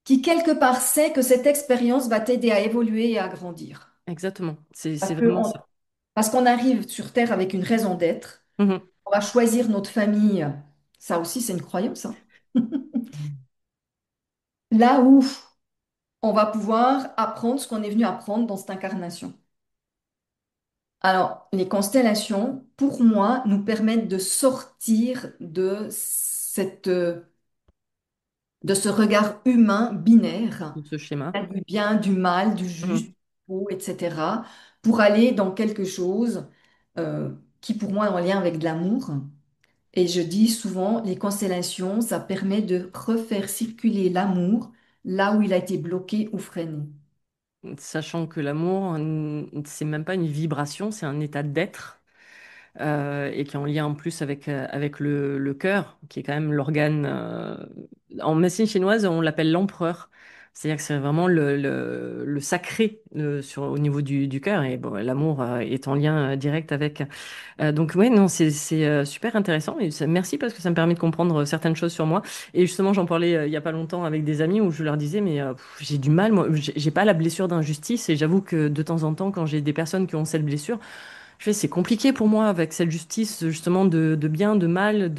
qui quelque part sait que cette expérience va t'aider à évoluer et à grandir. Exactement. C'est Parce que vraiment ça. parce qu'on arrive sur Terre avec une raison d'être, Mhm. on va choisir notre famille. Ça aussi, c'est une croyance, hein. Là où on va pouvoir apprendre ce qu'on est venu apprendre dans cette incarnation. Alors, les constellations, pour moi, nous permettent de sortir de ce regard humain binaire, De ce schéma. du bien, du mal, du juste, Mhm. du faux, etc., pour aller dans quelque chose qui pour moi est en lien avec de l'amour. Et je dis souvent, les constellations, ça permet de refaire circuler l'amour là où il a été bloqué ou freiné. Sachant que l'amour, c'est même pas une vibration, c'est un état d'être. Et qui est en lien en plus avec le cœur, qui est quand même l'organe. En médecine chinoise, on l'appelle l'empereur. C'est-à-dire que c'est vraiment le sacré au niveau du cœur. Et bon, l'amour est en lien direct avec. Donc, oui, non, c'est super intéressant. Et merci parce que ça me permet de comprendre certaines choses sur moi. Et justement, j'en parlais il y a pas longtemps avec des amis où je leur disais, mais j'ai du mal, moi, j'ai pas la blessure d'injustice. Et j'avoue que de temps en temps, quand j'ai des personnes qui ont cette blessure, je fais, c'est compliqué pour moi avec cette justice justement de bien, de mal,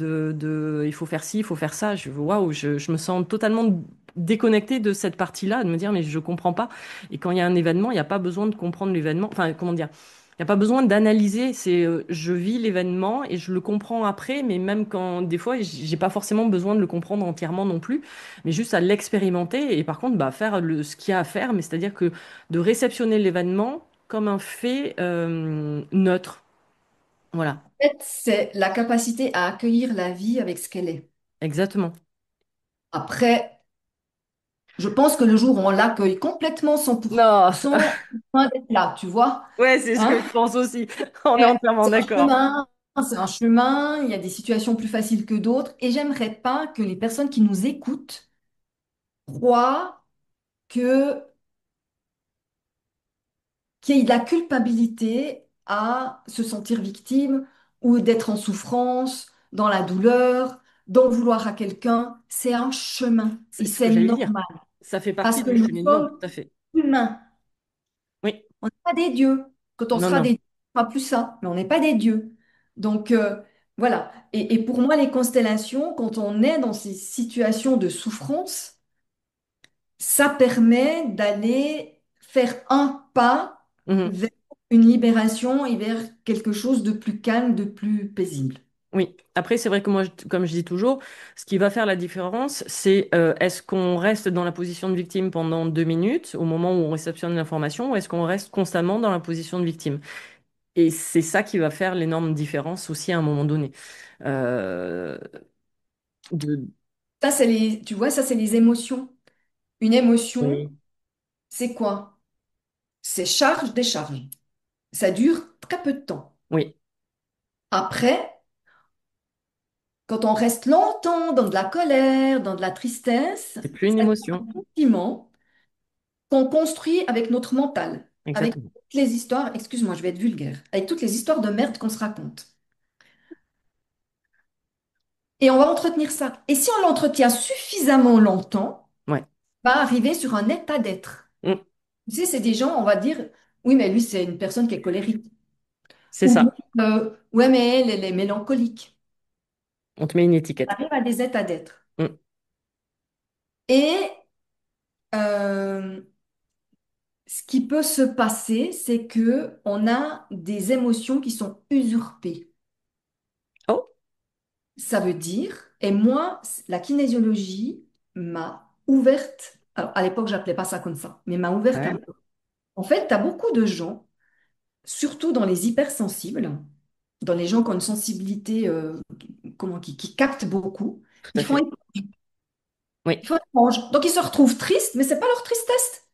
il faut faire ci, il faut faire ça. Waouh, je me sens totalement déconnectée de cette partie-là, de me dire mais je comprends pas. Et quand il y a un événement, il n'y a pas besoin de comprendre l'événement. Enfin, comment dire? Il n'y a pas besoin d'analyser. C'est je vis l'événement et je le comprends après, mais même quand des fois j'ai pas forcément besoin de le comprendre entièrement non plus, mais juste à l'expérimenter et par contre bah, faire ce qu'il y a à faire, mais c'est-à-dire que de réceptionner l'événement comme un fait neutre. Voilà, En fait, c'est la capacité à accueillir la vie avec ce qu'elle est. exactement. Après, je pense que le jour où on l'accueille complètement Non, 100%, loin d'être là, tu vois, ouais, c'est ce hein? que je pense aussi. On est Mais entièrement c'est un d'accord. chemin, c'est un chemin, il y a des situations plus faciles que d'autres, et j'aimerais pas que les personnes qui nous écoutent croient que qu'il y ait de la culpabilité à se sentir victime ou d'être en souffrance, dans la douleur, d'en vouloir à quelqu'un. C'est un chemin et C'est ce que c'est j'allais dire. normal Ça fait parce partie que du nous cheminement, tout sommes à fait. humains. Oui, On n'est pas des dieux. Quand on non, sera non. des dieux, on fera plus ça, mais on n'est pas des dieux. Donc voilà. Et pour moi, les constellations, quand on est dans ces situations de souffrance, ça permet d'aller faire un pas Mhm. vers une libération et vers quelque chose de plus calme, de plus paisible. Oui. Après, c'est vrai que moi, comme je dis toujours, ce qui va faire la différence, c'est est-ce qu'on reste dans la position de victime pendant 2 minutes au moment où on réceptionne l'information ou est-ce qu'on reste constamment dans la position de victime? Et c'est ça qui va faire l'énorme différence aussi à un moment donné. Euh, de... Ça, c'est tu vois, ça, c'est les émotions. Une émotion, Oui, c'est quoi? C'est charge, décharge. Ça dure très peu de temps. oui, Après, quand on reste longtemps dans de la colère, dans de la tristesse, c'est plus une c'est émotion. un sentiment qu'on construit avec notre mental, avec Exactement. toutes les histoires, excuse-moi, je vais être vulgaire, avec toutes les histoires de merde qu'on se raconte. Et on va entretenir ça. Et si on l'entretient suffisamment longtemps, Ouais. on va arriver sur un état d'être. Mm. Tu sais, c'est des gens, on va dire, oui, mais lui, c'est une personne qui est colérique. C'est Ou bien, ça. ouais, mais elle est mélancolique. On te met une On étiquette. arrive à des états d'être. Mm. Et euh, ce qui peut se passer, c'est que on a des émotions qui sont usurpées. Oh, Ça veut dire, et moi, la kinésiologie m'a ouverte, alors à l'époque, j'appelais pas ça comme ça, mais m'a ouverte un ouais, peu. En fait, tu as beaucoup de gens, surtout dans les hypersensibles, dans les gens qui ont une sensibilité, qui captent beaucoup, tout à ils font, fait. Oui, ils font éponge. Donc ils se retrouvent tristes, mais c'est pas leur tristesse,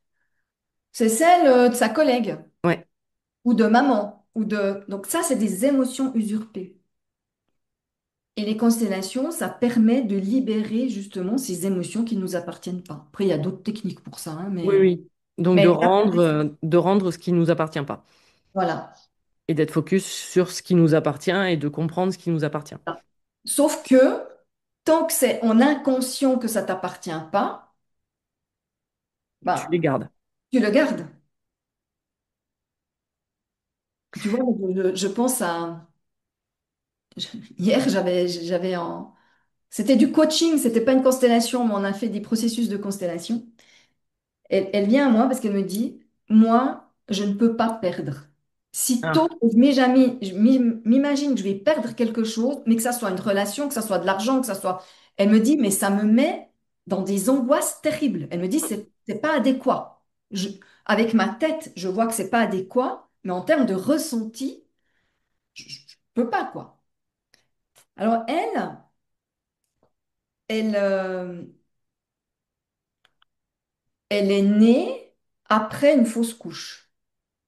c'est celle de sa collègue ouais. ou de maman ou de. Donc ça, c'est des émotions usurpées. Et les constellations, ça permet de libérer justement ces émotions qui ne nous appartiennent pas. Après, il y a d'autres techniques pour ça, hein, Oui, oui. Donc mais la base, de rendre ce qui nous appartient pas voilà. et d'être focus sur ce qui nous appartient et de comprendre ce qui nous appartient. Sauf que tant que c'est en inconscient que ça t'appartient pas, Tu les bah, gardes. tu le gardes. Tu vois, je pense à... Hier, C'était du coaching, c'était pas une constellation, mais on a fait des processus de constellation. Elle vient à moi parce qu'elle me dit, moi, je ne peux pas perdre. Si tôt, Ah, je m'imagine que je vais perdre quelque chose, mais que ça soit une relation, que ça soit de l'argent, que ça soit... Elle me dit, mais ça me met dans des angoisses terribles. Elle me dit, c'est pas adéquat. Je- Avec ma tête, je vois que c'est pas adéquat, mais en termes de ressenti, peut pas, quoi. Alors, elle, elle est née après une fausse couche.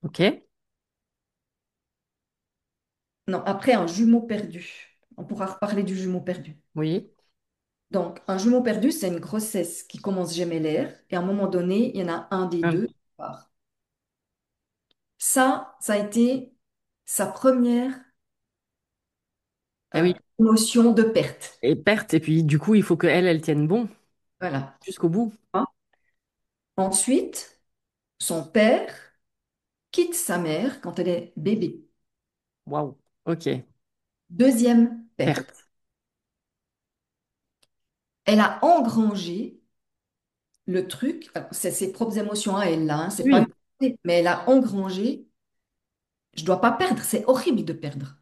Ok. Non, après un jumeau perdu. On pourra reparler du jumeau perdu. Oui. Donc, un jumeau perdu, c'est une grossesse qui commence gémellaire et à un moment donné, il y en a un des Hum. deux qui part. Ça a été sa première Eh oui. émotion de perte. Et perte. Et puis, du coup, il faut qu'elle, elle tienne bon Voilà. jusqu'au bout. Ensuite, son père quitte sa mère quand elle est bébé. Waouh. Ok. Deuxième perte. Perte. Elle a engrangé le truc, c'est ses propres émotions à elle, là, hein, c'est pas Oui. une... mais elle a engrangé, je dois pas perdre, c'est horrible de perdre.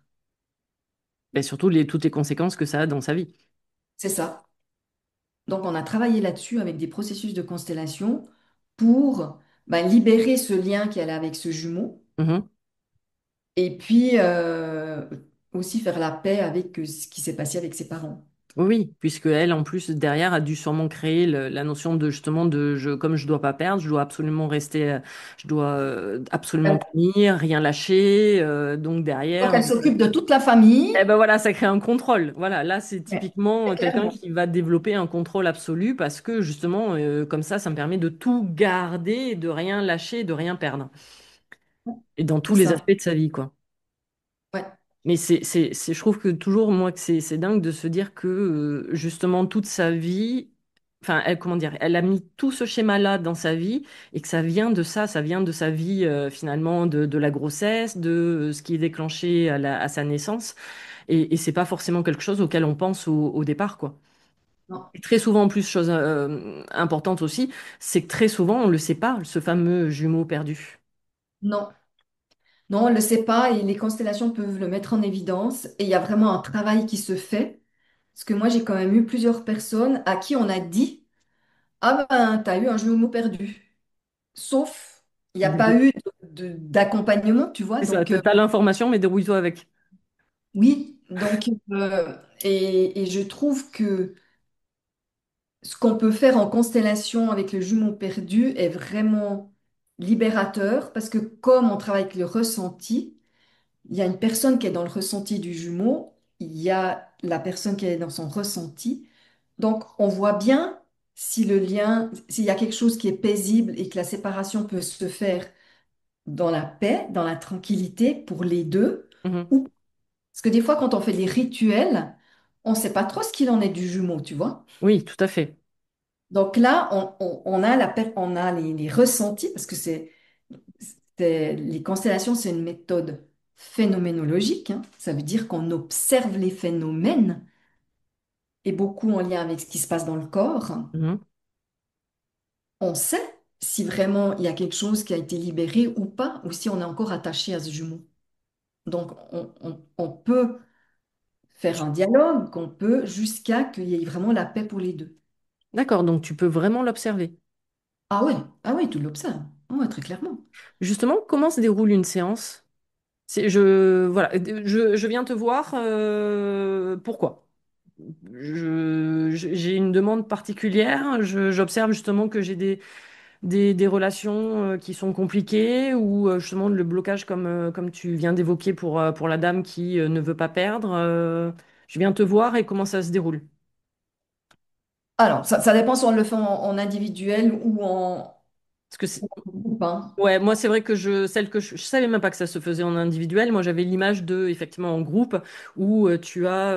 Mais surtout, toutes les conséquences que ça a dans sa vie. C'est ça. Donc, on a travaillé là-dessus avec des processus de constellation pour libérer ce lien qu'elle a avec ce jumeau Mhm. et puis aussi faire la paix avec ce qui s'est passé avec ses parents. Oui, oui, puisque elle, en plus, derrière, a dû sûrement créer la notion de justement comme je dois pas perdre, je dois absolument rester, je dois absolument tenir, rien lâcher. Donc Donc, derrière, elle s'occupe de toute la famille. eh ben voilà, ça crée un contrôle. Voilà, là, c'est Ouais, typiquement très quelqu'un clairement. qui va développer un contrôle absolu parce que justement, comme ça me permet de tout garder, de rien lâcher, de rien perdre. Et dans C'est tous les ça. aspects de sa vie, quoi. Ouais. Mais je trouve que toujours, moi, que c'est dingue de se dire que, justement, toute sa vie, enfin, elle, comment dire, elle a mis tout ce schéma-là dans sa vie et que ça vient de ça vient de sa vie, finalement, de la grossesse, de ce qui est déclenché à sa naissance. Et c'est pas forcément quelque chose auquel on pense au départ, quoi. Non, Et très souvent, en plus, chose importante aussi, c'est que très souvent, on le sait pas, ce fameux jumeau perdu. non, non, on ne le sait pas et les constellations peuvent le mettre en évidence et il y a vraiment un travail qui se fait. Parce que moi, j'ai quand même eu plusieurs personnes à qui on a dit, ah ben, t'as eu un jumeau perdu. Sauf, il n'y a pas eu d'accompagnement, tu vois. C'est ça, Donc, t'as l'information, mais débrouille-toi avec. oui, donc, et je trouve que ce qu'on peut faire en constellation avec le jumeau perdu est vraiment libérateur parce que comme on travaille avec le ressenti, il y a une personne qui est dans le ressenti du jumeau, il y a la personne qui est dans son ressenti. Donc, on voit bien si le lien, s'il y a quelque chose qui est paisible et que la séparation peut se faire dans la paix, dans la tranquillité pour les deux. Mhm. Ou parce que des fois, quand on fait des rituels, on ne sait pas trop ce qu'il en est du jumeau, tu vois. Oui, tout à fait. Donc là, on a on a les ressentis, parce que les constellations, c'est une méthode phénoménologique, hein. Ça veut dire qu'on observe les phénomènes, et beaucoup en lien avec ce qui se passe dans le corps. Mhm. On sait si vraiment il y a quelque chose qui a été libéré ou pas, ou si on est encore attaché à ce jumeau. Donc, on peut faire un dialogue, qu'on peut jusqu'à qu'il y ait vraiment la paix pour les deux. D'accord, donc tu peux vraiment l'observer. Ah ouais, tu l'observes. Ah ouais, très clairement. Justement, comment se déroule une séance? Voilà, je viens te voir. Pourquoi? J'ai une demande particulière. J'observe justement que j'ai des relations qui sont compliquées ou justement le blocage comme tu viens d'évoquer pour la dame qui ne veut pas perdre. Je viens te voir et comment ça se déroule? Alors, ça dépend si on le fait en individuel ou Parce que c'est- en groupe, hein. Ouais, moi c'est vrai que celle que je savais même pas que ça se faisait en individuel. Moi j'avais l'image de effectivement en groupe où tu as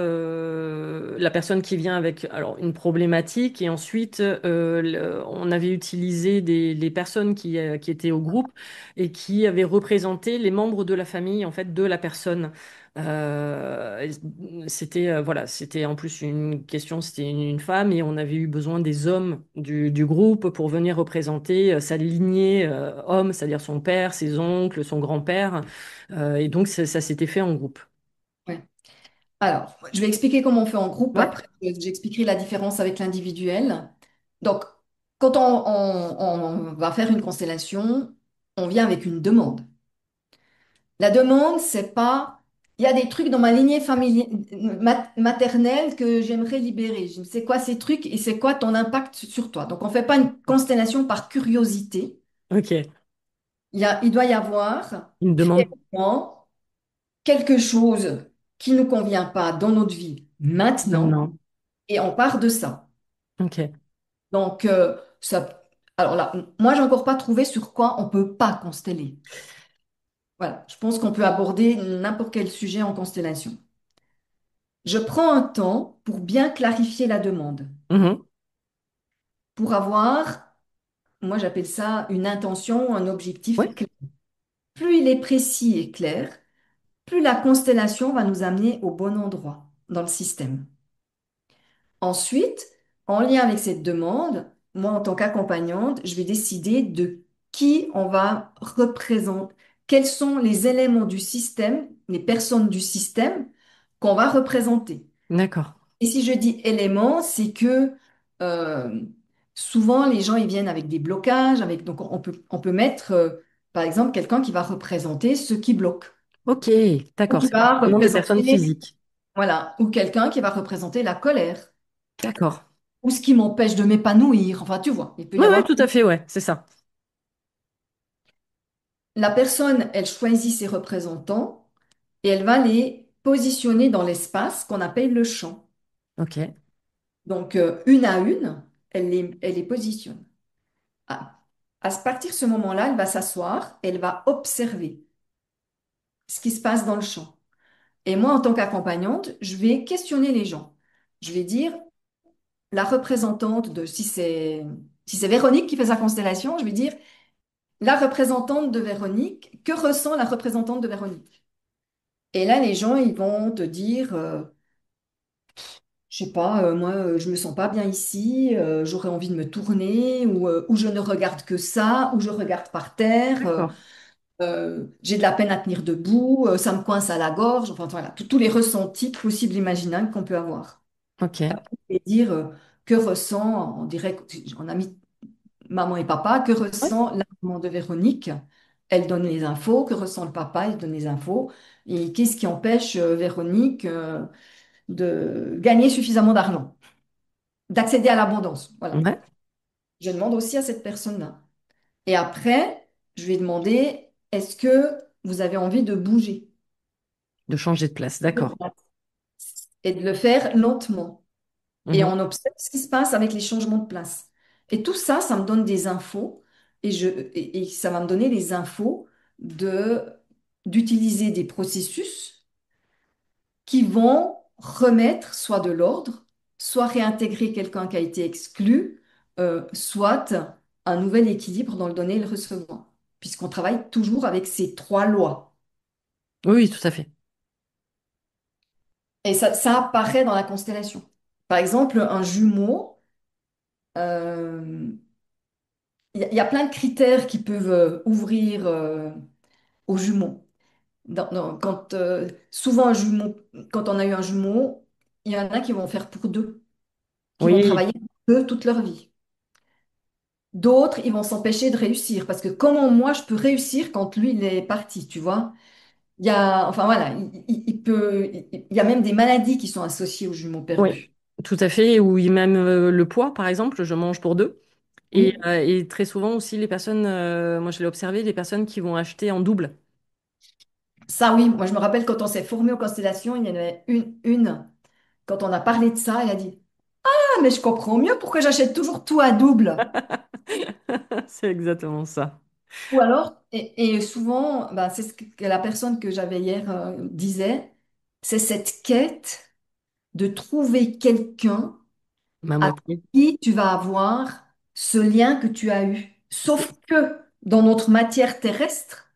la personne qui vient avec alors une problématique et ensuite on avait utilisé les personnes qui étaient au groupe et qui avaient représenté les membres de la famille en fait de la personne. Euh, C'était voilà, c'était en plus une question, c'était une femme et on avait eu besoin des hommes du groupe pour venir représenter sa lignée homme, c'est-à-dire son père, ses oncles, son grand-père. Et donc ça s'était fait en groupe. Ouais. Alors, je vais expliquer comment on fait en groupe. Ouais. Après, j'expliquerai la différence avec l'individuel. Donc, quand on va faire une constellation, on vient avec une demande. La demande, c'est pas il y a des trucs dans ma lignée familiale, maternelle que j'aimerais libérer. Je ne sais quoi ces trucs et c'est quoi ton impact sur toi. Donc, on ne fait pas une constellation par curiosité. Ok. Il doit y avoir Une demande. réellement quelque chose qui ne nous convient pas dans notre vie maintenant Maintenant. et on part de ça. Ok. Donc, alors là, moi, j'ai encore pas trouvé sur quoi on peut pas consteller. Voilà, je pense qu'on peut aborder n'importe quel sujet en constellation. Je prends un temps pour bien clarifier la demande, Mhm. pour avoir, moi j'appelle ça une intention, un Ouais. objectif clair. Plus il est précis et clair, plus la constellation va nous amener au bon endroit dans le système. Ensuite, en lien avec cette demande, moi en tant qu'accompagnante, je vais décider de qui on va représenter, quels sont les éléments du système, les personnes du système qu'on va représenter. D'accord. Et si je dis éléments, c'est que euh, souvent les gens ils viennent avec des blocages, donc on peut mettre par exemple quelqu'un qui va représenter ce qui bloque, Ok. ou D'accord. qui C'est pas va forcément des personnes représenter, physiques. voilà, ou quelqu'un qui va représenter la colère, D'accord. ou ce qui m'empêche de m'épanouir. Enfin, tu vois, il peut y Ouais, ouais, avoir. tout à fait, ouais, c'est ça. La personne, elle choisit ses représentants et elle va les positionner dans l'espace qu'on appelle le champ. Ok. Donc, une à une, elle les positionne. À, à partir de ce moment-là, elle va s'asseoir, elle va observer ce qui se passe dans le champ. Et moi, en tant qu'accompagnante, je vais questionner les gens. Je vais dire, la représentante de, si c'est Véronique qui fait sa constellation, je vais dire, la représentante de Véronique, que ressent la représentante de Véronique? Et là, les gens, ils vont te dire, je sais pas, moi, je me sens pas bien ici, j'aurais envie de me tourner, ou je ne regarde que ça, ou je regarde par terre. D'accord. J'ai de la peine à tenir debout, ça me coince à la gorge, enfin voilà, tous les ressentis possibles, imaginables qu'on peut avoir. Ok. Et dire que ressent, on dirait, on a mis maman et papa, que Ouais. ressent la maman de Véronique? Elle donne les infos, que ressent le papa? Il donne les infos. Et qu'est-ce qui empêche Véronique de gagner suffisamment d'argent, d'accéder à l'abondance? Voilà. Ouais. Je demande aussi à cette personne-là. Et après, je vais demander, est-ce que vous avez envie de bouger? De changer de place. D'accord. Et de le faire lentement. Et Mhm. on observe ce qui se passe avec les changements de place. Et tout ça, ça me donne des infos et ça va me donner les infos de, d'utiliser des processus qui vont remettre soit de l'ordre, soit réintégrer quelqu'un qui a été exclu, soit un nouvel équilibre dans le donner et le recevoir, puisqu'on travaille toujours avec ces trois lois. Oui, oui, tout à fait. Et ça apparaît dans la constellation. Par exemple, un jumeau, euh, il y a plein de critères qui peuvent ouvrir aux jumeaux. Souvent, quand on a eu un jumeau, il y en a qui vont faire pour deux, qui vont Oui, travailler pour deux toute leur vie. D'autres, ils vont s'empêcher de réussir parce que comment moi je peux réussir quand lui il est parti, tu vois? Enfin voilà, il y a même des maladies qui sont associées aux jumeaux oui, perdus. tout à fait. Ou même le poids, par exemple, je mange pour deux. Oui, Et très souvent aussi, les personnes, moi je l'ai observé, les personnes qui vont acheter en double. ça oui, moi je me rappelle quand on s'est formé aux constellations, il y en avait quand on a parlé de ça, elle a dit, ah mais je comprends mieux pourquoi j'achète toujours tout à double. C'est exactement ça. Ou alors, et souvent, bah, c'est ce que la personne que j'avais hier disait, c'est cette quête de trouver quelqu'un Ma à moitié. qui tu vas avoir ce lien que tu as eu. Sauf que dans notre matière terrestre,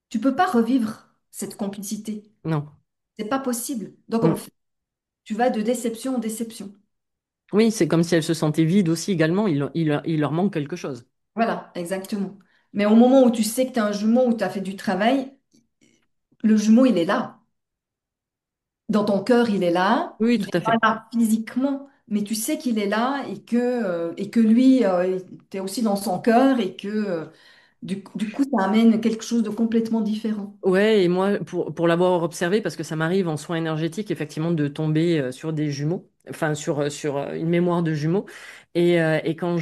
tu peux pas revivre cette complicité. Non. C'est pas possible. Donc en Mm. fait, tu vas de déception en déception. Oui, c'est comme si elles se sentaient vides aussi également. Il leur manque quelque chose. Voilà, exactement. Mais au moment où tu sais que tu as un jumeau, où tu as fait du travail, le jumeau, il est là. Dans ton cœur, Oui, il tout n'est à pas fait. là physiquement, mais tu sais qu'il est là et que lui, tu es aussi dans son cœur et que Du coup, ça amène quelque chose de complètement différent. Ouais, et moi, pour l'avoir observé, parce que ça m'arrive en soins énergétiques, effectivement, de tomber sur des jumeaux, enfin, sur une mémoire de jumeaux. Et quand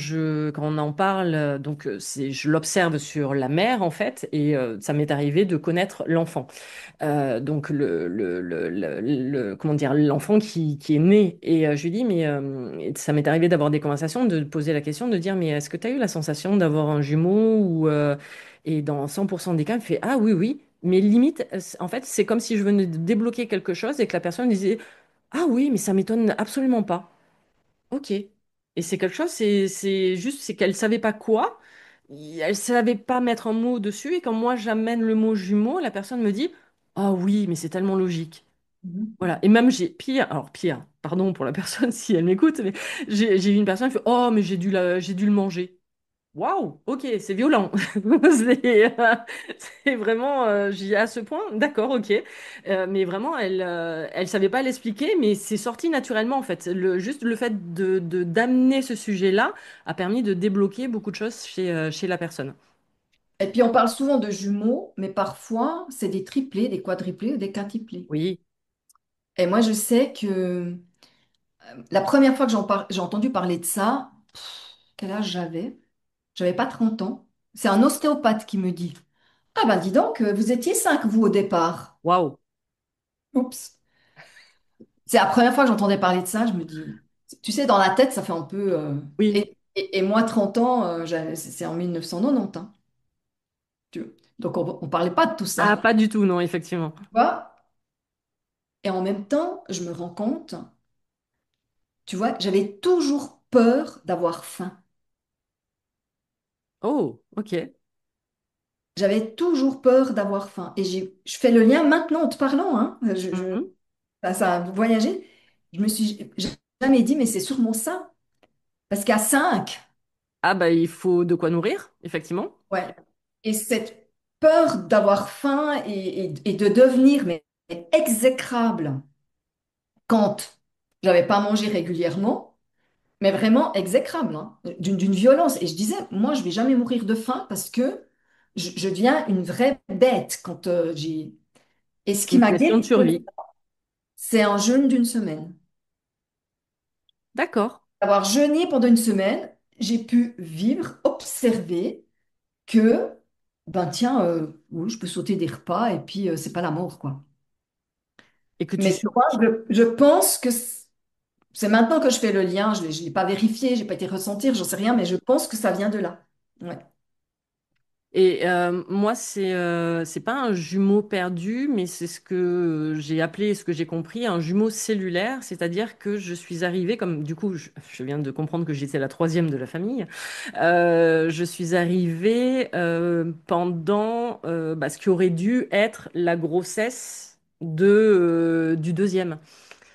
on en parle, je l'observe sur la mère, en fait, et ça m'est arrivé de connaître l'enfant. Donc comment dire, l'enfant qui est né. Et je lui dis, mais et ça m'est arrivé d'avoir des conversations, de poser la question, de dire, mais est-ce que tu as eu la sensation d'avoir un jumeau et dans 100% des cas, il fait, ah oui, oui. Mais limite, en fait, c'est comme si je venais de débloquer quelque chose et que la personne disait, ah oui, mais ça m'étonne absolument pas. Ok. Et c'est quelque chose, c'est juste, c'est qu'elle savait pas quoi. Elle savait pas mettre un mot dessus. Et quand moi j'amène le mot jumeau, la personne me dit, ah oui, mais c'est tellement logique. Mhm. Voilà. Et même j'ai pire, alors pire, pardon pour la personne si elle m'écoute, mais j'ai eu une personne qui fait, oh, mais j'ai dû le manger. Waouh, ok, c'est violent. C'est vraiment, j'y ai à ce point, d'accord, ok. Mais vraiment, elle savait pas l'expliquer, mais c'est sorti naturellement en fait. Juste le fait d'amener ce sujet-là a permis de débloquer beaucoup de choses chez la personne. Et puis, on parle souvent de jumeaux, mais parfois, c'est des triplés, des quadruplés ou des quintuplés. Oui. Et moi, je sais que la première fois que j'ai entendu parler de ça, quel âge j'avais? J'avais pas 30 ans. C'est un ostéopathe qui me dit, ah ben dis donc, vous étiez 5 vous au départ. Waouh. Oups. C'est la première fois que j'entendais parler de ça, je me dis, tu sais, dans la tête, ça fait un peu... Oui. et moi, 30 ans, c'est en 1990, hein. Donc, on parlait pas de tout Ah, ça. pas du tout, non, effectivement. Tu vois. Et en même temps, je me rends compte, tu vois, j'avais toujours peur d'avoir faim. Oh, ok. J'avais toujours peur d'avoir faim. Et je fais le lien maintenant en te parlant, hein. Mhm. Ça a voyagé. J'ai jamais dit, mais c'est sûrement ça. Parce qu'à 5, Ah bah il faut de quoi nourrir, effectivement. ouais. Et cette peur d'avoir faim et de devenir mais, exécrable quand j'avais pas mangé régulièrement, mais vraiment exécrable, hein, d'une violence. Et je disais, moi, je vais jamais mourir de faim parce que je deviens une vraie bête quand j'ai... Et ce C'est qui une m'a question de guéri de survie. ça, c'est un jeûne d'une semaine. D'accord. Avoir jeûné pendant une semaine, j'ai pu vivre, observer que, ben tiens, oui, je peux sauter des repas et puis c'est pas la mort, quoi. Et que tu Mais tu sur... vois, je pense que c'est maintenant que je fais le lien, je ne l'ai pas vérifié, j'ai pas été ressentir, j'en sais rien, mais je pense que ça vient de là. Ouais. Et moi, c'est pas un jumeau perdu, mais c'est ce que j'ai appelé, ce que j'ai compris, un jumeau cellulaire, c'est-à-dire que je suis arrivée, comme du coup, je viens de comprendre que j'étais la troisième de la famille, je suis arrivée pendant ce qui aurait dû être la grossesse du deuxième.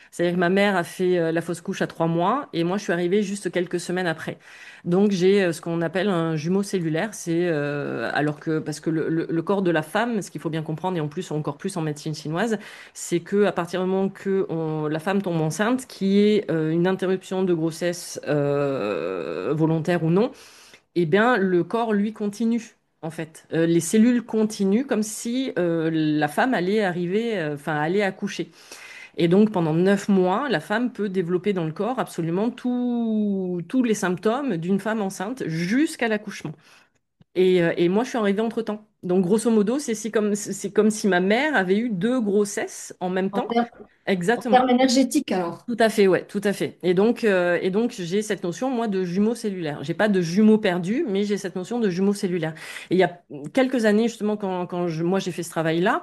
C'est-à-dire que ma mère a fait la fausse couche à 3 mois et moi je suis arrivée juste quelques semaines après. Donc j'ai ce qu'on appelle un jumeau cellulaire. C'est alors que parce que le corps de la femme, ce qu'il faut bien comprendre et en plus encore plus en médecine chinoise, c'est que à partir du moment que la femme tombe enceinte, qui est une interruption de grossesse volontaire ou non, eh bien le corps lui continue. En fait, les cellules continuent comme si la femme allait arriver, enfin allait accoucher. Et donc, pendant 9 mois, la femme peut développer dans le corps absolument tous les symptômes d'une femme enceinte jusqu'à l'accouchement. Et moi, je suis arrivée entre-temps. Donc, grosso modo, c'est comme si ma mère avait eu deux grossesses en même En temps. termes, en Exactement. termes énergétiques, alors. Tout à fait, ouais, tout à fait. Et donc j'ai cette notion, moi, de jumeaux cellulaires. J'ai pas de jumeaux perdus, mais j'ai cette notion de jumeaux cellulaires. Et il y a quelques années, justement, moi, j'ai fait ce travail-là,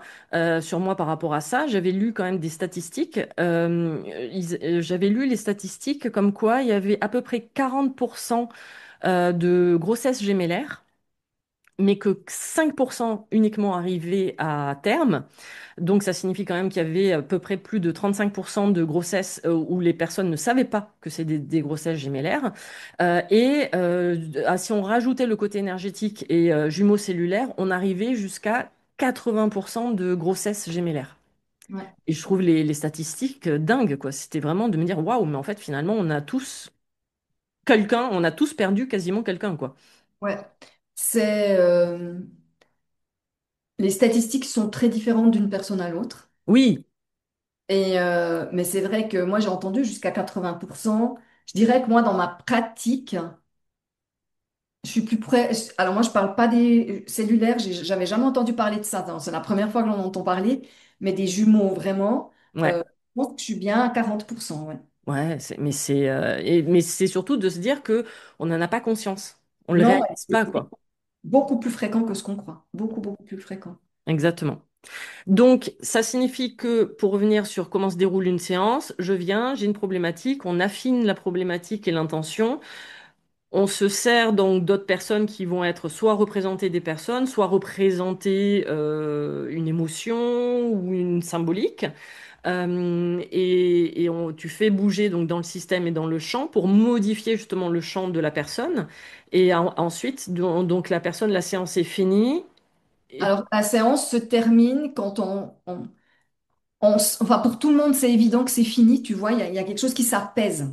sur moi par rapport à ça, j'avais lu quand même des statistiques. J'avais lu les statistiques comme quoi il y avait à peu près 40% de grossesses gémellaires, mais que 5% uniquement arrivaient à terme. Donc, ça signifie quand même qu'il y avait à peu près plus de 35% de grossesses où les personnes ne savaient pas que c'est des grossesses gémellaires. Si on rajoutait le côté énergétique et jumeaux cellulaires, on arrivait jusqu'à 80% de grossesses gémellaires. Ouais, Et je trouve les statistiques dingues, quoi. C'était vraiment de me dire, waouh, mais en fait, finalement, on a tous perdu quasiment quelqu'un, quoi. ouais. C'est, les statistiques sont très différentes d'une personne à l'autre. Oui, Mais c'est vrai que moi, j'ai entendu jusqu'à 80%. Je dirais que moi, dans ma pratique, je suis plus près. Alors moi, je parle pas des cellulaires. J'avais jamais entendu parler de ça. C'est la première fois que l'on entend parler. Mais des jumeaux, vraiment, ouais. je pense que je suis bien à 40%. Ouais. Ouais, mais c'est surtout de se dire que on n'en a pas conscience. On le Non, réalise c'est pas, quoi. beaucoup plus fréquent que ce qu'on croit. Beaucoup, beaucoup plus fréquent. Exactement. Donc, ça signifie que, pour revenir sur comment se déroule une séance, je viens, j'ai une problématique, on affine la problématique et l'intention, on se sert donc d'autres personnes qui vont être soit représenter des personnes, soit représenter une émotion ou une symbolique. Tu fais bouger donc dans le système et dans le champ pour modifier justement le champ de la personne. Ensuite, donc la personne, la séance est finie. Et- Alors, la séance se termine quand enfin, pour tout le monde, c'est évident que c'est fini. Tu vois, il y a quelque chose qui s'apaise.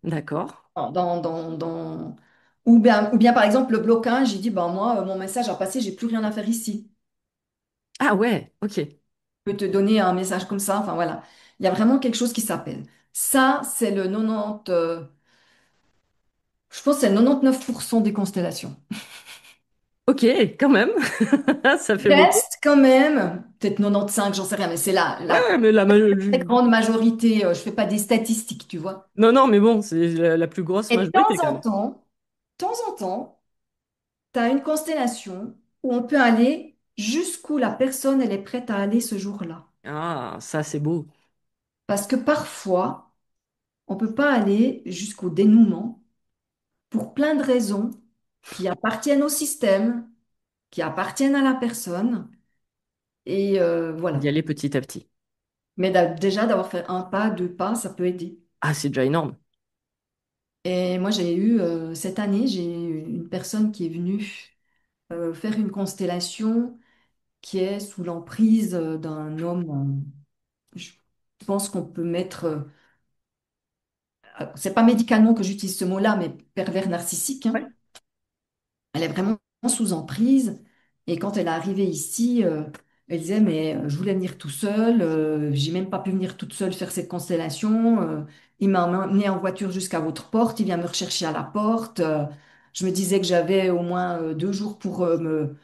D'accord. Ou bien, par exemple, le blocage, il dit, ben, moi, mon message a passé, j'ai plus rien à faire ici. Ah ouais, ok. Je peux te donner un message comme ça. Enfin, voilà. Il y a vraiment quelque chose qui s'appelle. Ça, c'est le 90, je pense que c'est le 99% des constellations. Ok, quand même. Ça Il fait beaucoup. reste quand même, peut-être 95, j'en sais rien, mais c'est Ouais, la ouais, mais très grande majorité. Je fais pas des statistiques, tu vois. non, non, mais bon, c'est la plus grosse Et de majorité temps quand en même. temps, tu as une constellation où on peut aller jusqu'où la personne elle est prête à aller ce jour-là. Ah, ça c'est beau. Parce que parfois, on peut pas aller jusqu'au dénouement pour plein de raisons qui appartiennent au système, qui appartiennent à la personne. Et D'y voilà. aller petit à petit. Mais déjà, d'avoir fait un pas, deux pas, ça peut aider. Ah, c'est déjà énorme. Et moi, j'ai eu, cette année, j'ai eu une personne qui est venue faire une constellation qui est sous l'emprise d'un homme. Je pense qu'on peut mettre, c'est pas médicalement que j'utilise ce mot-là, mais pervers narcissique, hein. Ouais. Elle est vraiment sous emprise. Et quand elle est arrivée ici, elle disait, mais je voulais venir tout seul, j'ai même pas pu venir toute seule faire cette constellation. Il m'a emmené en voiture jusqu'à votre porte, il vient me rechercher à la porte. Je me disais que j'avais au moins 2 jours pour me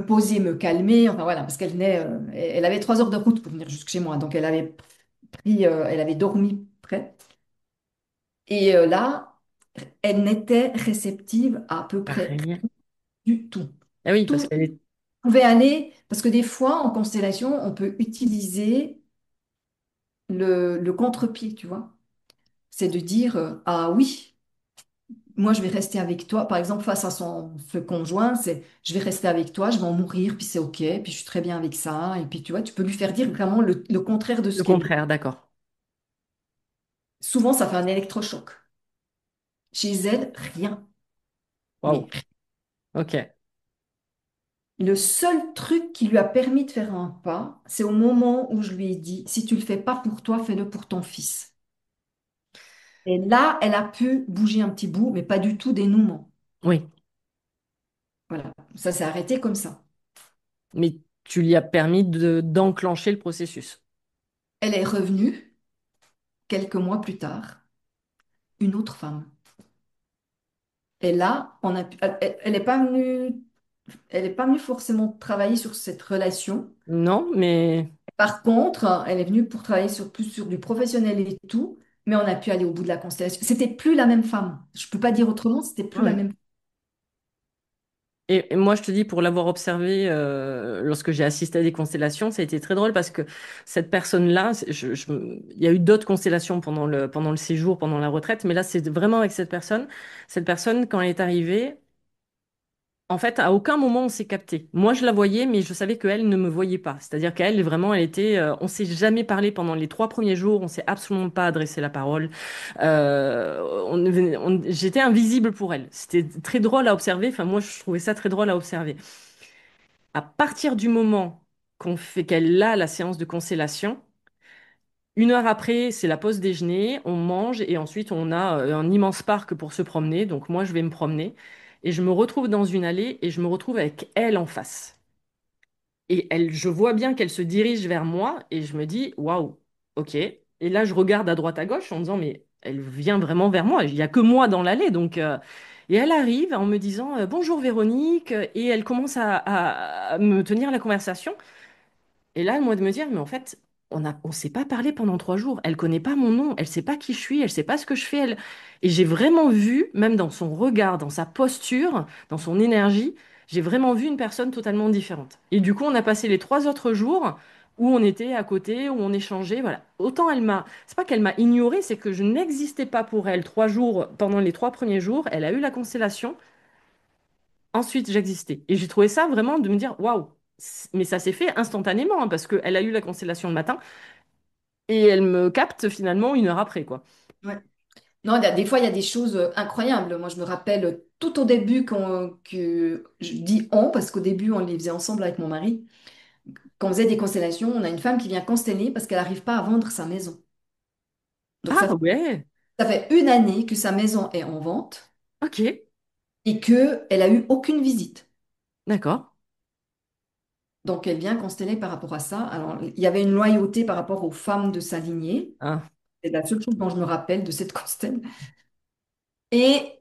poser, me calmer. Enfin voilà, parce qu'elle venait, elle avait 3 heures de route pour venir jusque chez moi. Donc elle avait dormi près. Et là, elle n'était réceptive à peu près Rien. du tout. Ah oui, parce Tout qu'elle est. pouvait aller, parce que des fois, en constellation, on peut utiliser le contre-pied, tu vois. C'est de dire, ah oui, moi je vais rester avec toi. Par exemple, face à ce conjoint, c'est, je vais rester avec toi, je vais en mourir, puis c'est OK, puis je suis très bien avec ça. Et puis tu vois, tu peux lui faire dire vraiment le contraire de ce Le qu'elle est. contraire, d'accord. Souvent, ça fait un électrochoc. Chez elle, rien. Mais Waouh. Ok. le seul truc qui lui a permis de faire un pas, c'est au moment où je lui ai dit, si tu le fais pas pour toi, fais-le pour ton fils. Et là, elle a pu bouger un petit bout, mais pas du tout dénouement. Oui. Voilà, ça s'est arrêté comme ça. Mais tu lui as permis d'enclencher le processus. Elle est revenue quelques mois plus tard, une autre femme. Et là, elle n'est pas venue, elle est pas venue forcément travailler sur cette relation. Non, mais. Par contre, elle est venue pour travailler plus sur du professionnel et tout, mais on a pu aller au bout de la constellation. C'était plus la même femme. Je peux pas dire autrement, c'était plus la Ouais. même. Et moi, je te dis, pour l'avoir observé lorsque j'ai assisté à des constellations, ça a été très drôle parce que cette personne-là, il y a eu d'autres constellations pendant le séjour, pendant la retraite, mais là, c'est vraiment avec cette personne. Cette personne, quand elle est arrivée, en fait, à aucun moment on s'est capté. Moi, je la voyais, mais je savais qu'elle ne me voyait pas. C'est-à-dire qu'elle, vraiment, elle était. On s'est jamais parlé pendant les 3 premiers jours. On s'est absolument pas adressé la parole. J'étais invisible pour elle. C'était très drôle à observer. Enfin, moi, je trouvais ça très drôle à observer. À partir du moment qu'elle a la séance de constellation, 1 heure après, c'est la pause déjeuner, on mange et ensuite on a un immense parc pour se promener. Donc moi, je vais me promener. et je me retrouve dans une allée et je me retrouve avec elle en face. Et elle, je vois bien qu'elle se dirige vers moi et je me dis, waouh, ok. Et là, je regarde à droite à gauche en me disant, mais elle vient vraiment vers moi. Il n'y a que moi dans l'allée. Et elle arrive en me disant, bonjour Véronique. Et elle commence à me tenir la conversation. Et là, moi, de me dire, mais en fait, on s'est pas parlé pendant 3 jours. Elle connaît pas mon nom, elle sait pas qui je suis, elle sait pas ce que je fais. Et j'ai vraiment vu, même dans son regard, dans sa posture, dans son énergie, j'ai vraiment vu une personne totalement différente. Et du coup, on a passé les 3 autres jours où on était à côté, où on échangeait, voilà. Autant c'est pas qu'elle m'a ignorée, c'est que je n'existais pas pour elle 3 jours, pendant les 3 premiers jours. Elle a eu la constellation. Ensuite, j'existais. Et j'ai trouvé ça vraiment de me dire, waouh, mais ça s'est fait instantanément, hein, parce qu'elle a eu la constellation le matin et elle me capte finalement 1 heure après, quoi. Ouais. Non, des fois, il y a des choses incroyables. Moi, je me rappelle tout au début que je dis on, parce qu'au début, on les faisait ensemble avec mon mari. Quand on faisait des constellations, on a une femme qui vient consteller parce qu'elle n'arrive pas à vendre sa maison. Donc, Ah ouais, ça fait 1 année que sa maison est en vente ok, et qu'elle a eu aucune visite. d'accord. Donc, elle vient consteller par rapport à ça. Alors, il y avait une loyauté par rapport aux femmes de sa lignée. Ah, C'est la seule chose dont je me rappelle de cette constelle. Et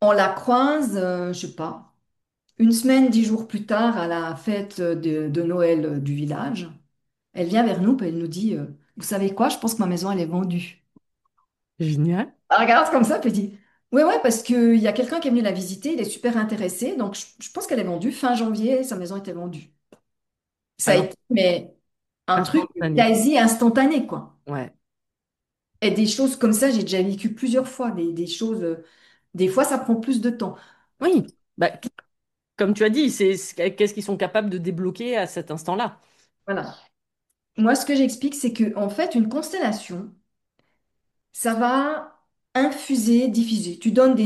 on la croise, je sais pas, une semaine, 10 jours plus tard, à la fête de Noël du village. Elle vient vers nous et elle nous dit, vous savez quoi, je pense que ma maison, elle est vendue. génial. Elle regarde comme ça, puis elle dit, ouais, ouais, parce qu'il y a quelqu'un qui est venu la visiter, il est super intéressé, donc je pense qu'elle est vendue. Fin janvier, sa maison était vendue. Ça a Alors, été, mais un truc instantané. quasi instantané, quoi. Ouais. Et des choses comme ça, j'ai déjà vécu plusieurs fois, des choses, des fois, ça prend plus de temps. Oui, bah, comme tu as dit, qu'est-ce qu'ils sont capables de débloquer à cet instant-là? Voilà. Moi, ce que j'explique, c'est que, en fait, une constellation, ça va infuser, diffuser. Tu donnes des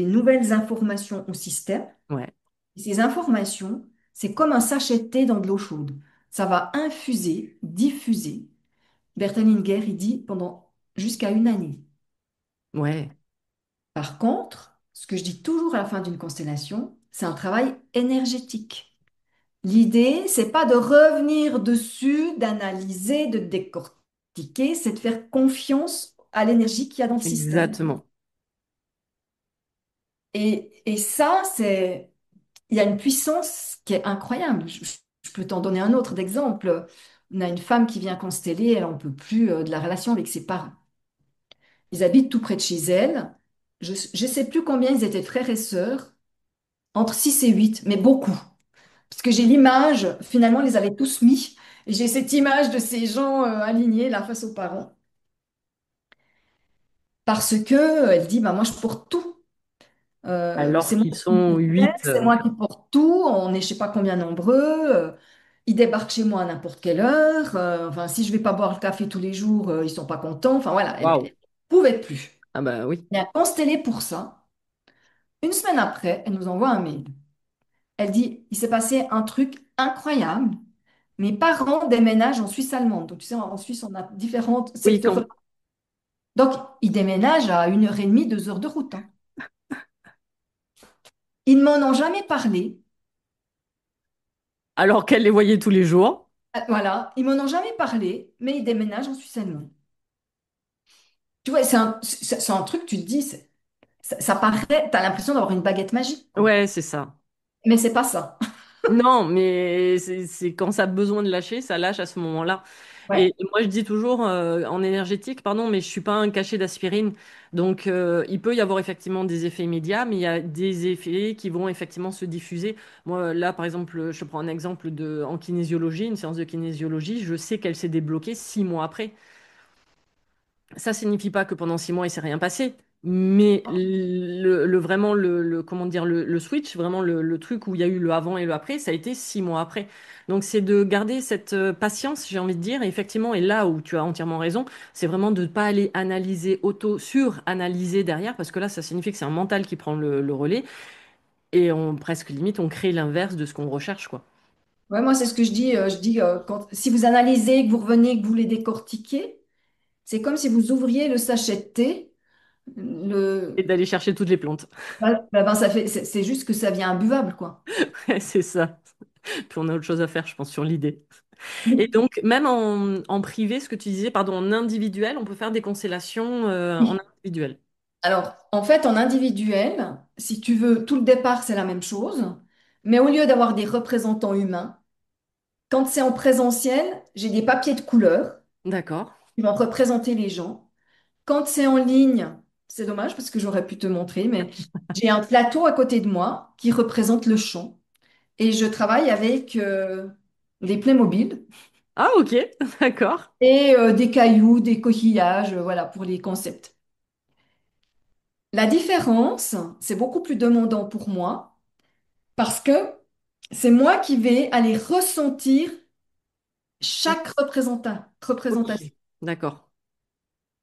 nouvelles informations au système. Ouais, Et ces informations, c'est comme un sachet de thé dans de l'eau chaude. Ça va infuser, diffuser. Berthellinger, il dit pendant jusqu'à 1 année. ouais, Par contre, ce que je dis toujours à la fin d'une constellation, c'est un travail énergétique. L'idée, c'est pas de revenir dessus, d'analyser, de décortiquer, c'est de faire confiance à l'énergie qu'il y a dans le système. exactement. Et ça, il y a une puissance qui est incroyable. Je peux t'en donner un autre d'exemple. On a une femme qui vient consteller, elle n'en peut plus de la relation avec ses parents. Ils habitent tout près de chez elle. Je ne sais plus combien ils étaient frères et sœurs, entre 6 et 8, mais beaucoup. Parce que j'ai l'image, finalement, ils les avaient tous mis. Et j'ai cette image de ces gens alignés là face aux parents. Parce que elle dit, bah, moi je porte tout. Alors C'est moi qu'ils qui sont fais, 8. c'est moi qui porte tout. On est je sais pas combien nombreux. Ils débarquent chez moi à n'importe quelle heure. Enfin, si je vais pas boire le café tous les jours, ils sont pas contents. Enfin voilà, elle Waouh. ne pouvait plus. Ah bah oui. Elle a constellé pour ça. 1 semaine après, elle nous envoie un mail. Elle dit, il s'est passé un truc incroyable. Mes parents déménagent en Suisse allemande. Donc, tu sais, en Suisse, on a différents Oui, secteurs. Donc, ils déménagent à 1 heure et demie, 2 heures de route, hein. Ils ne m'en ont jamais parlé. alors qu'elle les voyait tous les jours. Voilà, ils m'en ont jamais parlé, mais ils déménagent en Suisse allemande. Tu vois, c'est un truc, tu te dis, ça paraît, tu as l'impression d'avoir une baguette magique, quoi. Ouais, c'est ça. Mais c'est pas ça. Non, mais c'est quand ça a besoin de lâcher, ça lâche à ce moment-là. Ouais. Et moi, je dis toujours en énergétique, pardon, mais je suis pas un cachet d'aspirine. Donc, il peut y avoir effectivement des effets immédiats, mais il y a des effets qui vont effectivement se diffuser. Moi, là, par exemple, je prends un exemple en kinésiologie, une séance de kinésiologie, je sais qu'elle s'est débloquée 6 mois après. Ça signifie pas que pendant 6 mois, il s'est rien passé. Mais vraiment, comment dire, le switch, vraiment le truc où il y a eu le avant et le après, ça a été 6 mois après. Donc, c'est de garder cette patience, j'ai envie de dire. Et effectivement, et là où tu as entièrement raison, c'est vraiment de ne pas aller analyser, sur-analyser derrière, parce que là, ça signifie que c'est un mental qui prend le relais. Et presque limite, on crée l'inverse de ce qu'on recherche, quoi. Ouais, moi, c'est ce que je dis. Je dis, si vous analysez, que vous revenez, que vous les décortiquez, c'est comme si vous ouvriez le sachet de thé. Et Le, d'aller chercher toutes les plantes. ben, c'est juste que ça devient imbuvable, quoi. C'est ça. Puis on a autre chose à faire, je pense, sur l'idée. Et donc, même en privé, ce que tu disais, pardon, en individuel, on peut faire des constellations en Oui. individuel. Alors, en fait, en individuel, si tu veux, tout le départ, c'est la même chose, mais au lieu d'avoir des représentants humains, quand c'est en présentiel, j'ai des papiers de couleur D'accord. qui vont représenter les gens. Quand c'est en ligne, c'est dommage parce que j'aurais pu te montrer, mais j'ai un plateau à côté de moi qui représente le champ et je travaille avec des Playmobil Ah, ok, d'accord. et des cailloux, des coquillages, voilà, pour les concepts. La différence, c'est beaucoup plus demandant pour moi parce que c'est moi qui vais aller ressentir chaque Ok, représentation. d'accord.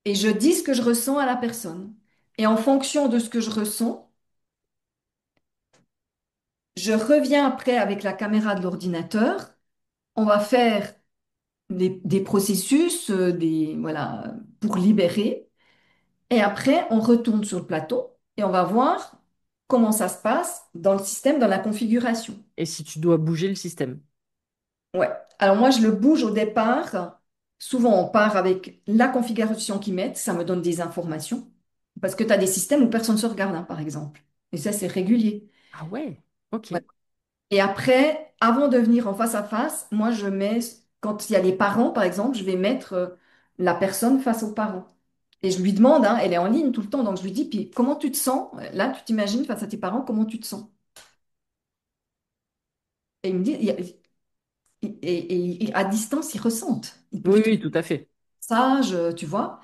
Et je dis ce que je ressens à la personne. Et en fonction de ce que je ressens, je reviens après avec la caméra de l'ordinateur. On va faire des processus, voilà, pour libérer. Et après, on retourne sur le plateau et on va voir comment ça se passe dans le système, dans la configuration. Et si tu dois bouger le système. Ouais. Alors moi, je le bouge au départ. Souvent, on part avec la configuration qu'ils mettent. Ça me donne des informations. Parce que tu as des systèmes où personne ne se regarde, hein, par exemple. Et ça, c'est régulier. Ah ouais, ok. Ouais. Et après, avant de venir en face à face, moi, je mets, quand il y a les parents, par exemple, je vais mettre la personne face aux parents. Et je lui demande, hein, elle est en ligne tout le temps, donc je lui dis, puis comment tu te sens? Là, tu t'imagines face à tes parents, comment tu te sens? Et il me dit, à distance, ils ressentent. Ils peuvent Oui, te oui, tout à fait. sage, tu vois.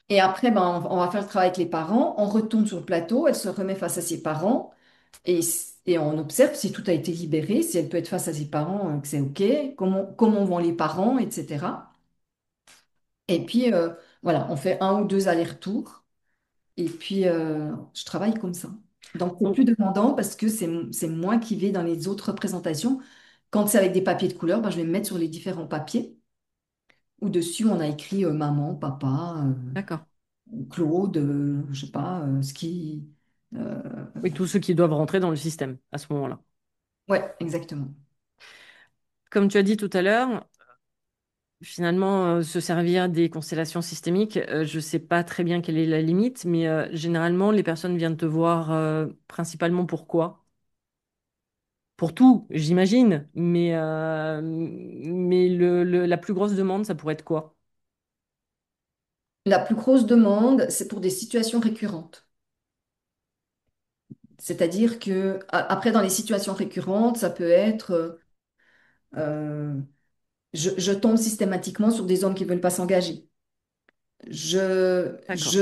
Et après, ben, on va faire le travail avec les parents. On retourne sur le plateau, elle se remet face à ses parents et, et on observe si tout a été libéré, si elle peut être face à ses parents, que c'est OK, comment vont les parents, etc. Et puis, voilà, on fait un ou deux allers-retours et puis je travaille comme ça. Donc, c'est Donc, plus demandant parce que c'est moi qui vais dans les autres représentations. Quand c'est avec des papiers de couleur, ben, je vais me mettre sur les différents papiers où dessus on a écrit maman, papa. d'accord. Claude, je sais pas, ce qui... euh, Oui, tous ceux qui doivent rentrer dans le système à ce moment-là. Ouais, exactement. Comme tu as dit tout à l'heure, finalement, se servir des constellations systémiques, je ne sais pas très bien quelle est la limite, mais généralement, les personnes viennent te voir principalement pourquoi? Pour tout, j'imagine, mais la plus grosse demande, ça pourrait être quoi? La plus grosse demande, c'est pour des situations récurrentes. C'est-à-dire que, après, dans les situations récurrentes, ça peut être, euh, je tombe systématiquement sur des hommes qui ne veulent pas s'engager. D'accord.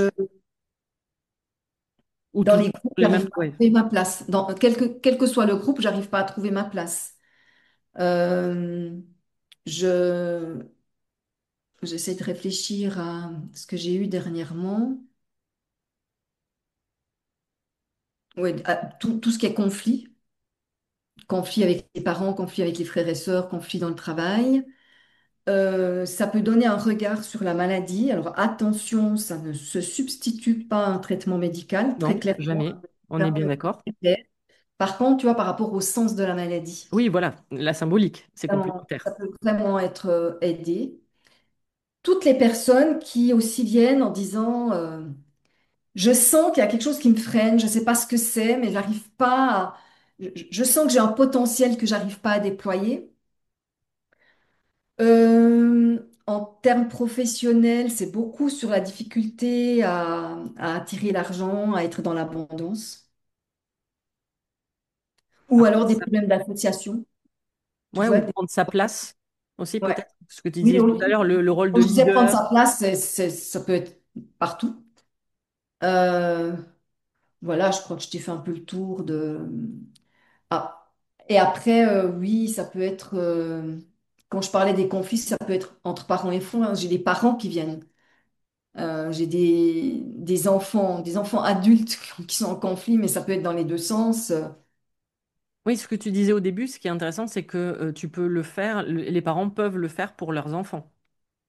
Ou Dans toujours les groupes, les mêmes, j'arrive pas à ouais. trouver ma place. Quel que soit le groupe, j'arrive pas à trouver ma place. Euh, je, j'essaie de réfléchir à ce que j'ai eu dernièrement. Ouais, tout ce qui est conflit, conflit avec les parents, conflit avec les frères et sœurs, conflit dans le travail. Ça peut donner un regard sur la maladie. Alors attention, ça ne se substitue pas à un traitement médical, très Non, clairement. jamais. On est bien d'accord. Par contre, tu vois, par rapport au sens de la maladie, Oui, voilà, la symbolique, c'est complémentaire. ça peut vraiment être aidé. Toutes les personnes qui aussi viennent en disant je sens qu'il y a quelque chose qui me freine, je ne sais pas ce que c'est, mais j'arrive pas je sens que j'ai un potentiel que j'arrive pas à déployer. En termes professionnels, c'est beaucoup sur la difficulté à attirer l'argent, à être dans l'abondance, ou Après, alors des problèmes d'association. Tu ouais, vois, ou prendre sa place aussi, ouais. peut-être. Ce que tu Oui, disais tout oui. à l'heure, le rôle de Quand je disais prendre leader. sa place, ça peut être partout. Euh, voilà, je crois que je t'ai fait un peu le tour de... Ah. Et après, oui, ça peut être... quand je parlais des conflits, ça peut être entre parents et enfants, hein. J'ai des parents qui viennent. J'ai des enfants adultes qui sont en conflit, mais ça peut être dans les deux sens. Oui, ce que tu disais au début, ce qui est intéressant, c'est que tu peux le faire, les parents peuvent le faire pour leurs enfants.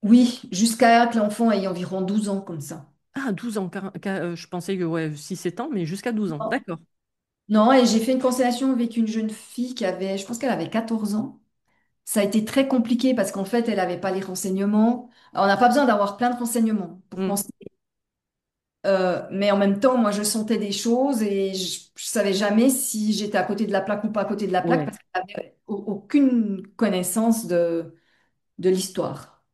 Oui, jusqu'à que l'enfant ait environ 12 ans, comme ça. Ah, 12 ans, je pensais que ouais, 6-7 ans, mais jusqu'à 12 ans. D'accord. Non, et j'ai fait une constellation avec une jeune fille qui avait, je pense qu'elle avait 14 ans. Ça a été très compliqué parce qu'en fait, elle n'avait pas les renseignements. Alors, on n'a pas besoin d'avoir plein de renseignements pour Hmm. constater. Mais en même temps, moi, je sentais des choses et je ne savais jamais si j'étais à côté de la plaque ou pas à côté de la plaque Ouais. parce qu'elle n'avait aucune connaissance de l'histoire.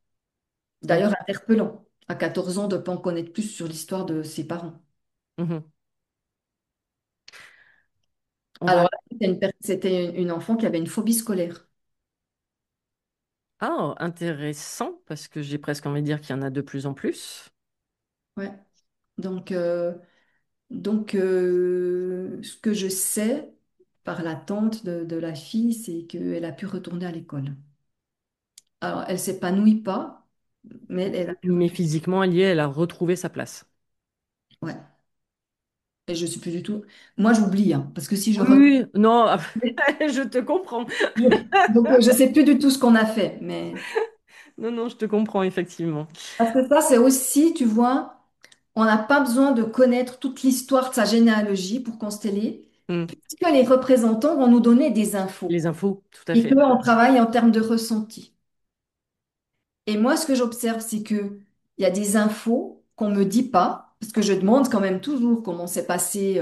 Ok. D'ailleurs, interpellant à 14 ans de ne pas en connaître plus sur l'histoire de ses parents. Mhm. On va. Alors là, c'était une enfant qui avait une phobie scolaire. Ah, intéressant, parce que j'ai presque envie de dire qu'il y en a de plus en plus. Ouais. Donc, ce que je sais par la tante de la fille, c'est qu'elle a pu retourner à l'école. Alors, elle s'épanouit pas, mais elle a pu Mais retourner. physiquement, elle y est, elle a retrouvé sa place. Ouais. Et je suis plus du tout. Moi, j'oublie, hein, parce que si je Oui, retourne, oui, non, je te comprends. donc je sais plus du tout ce qu'on a fait. Mais Non, non, je te comprends, effectivement. parce que ça, c'est aussi, tu vois, on n'a pas besoin de connaître toute l'histoire de sa généalogie pour consteller, Hmm. puisque les représentants vont nous donner des infos Les infos, tout à et fait. qu'on travaille en termes de ressenti. Et moi, ce que j'observe, c'est que il y a des infos qu'on me dit pas, parce que je demande quand même toujours comment s'est passé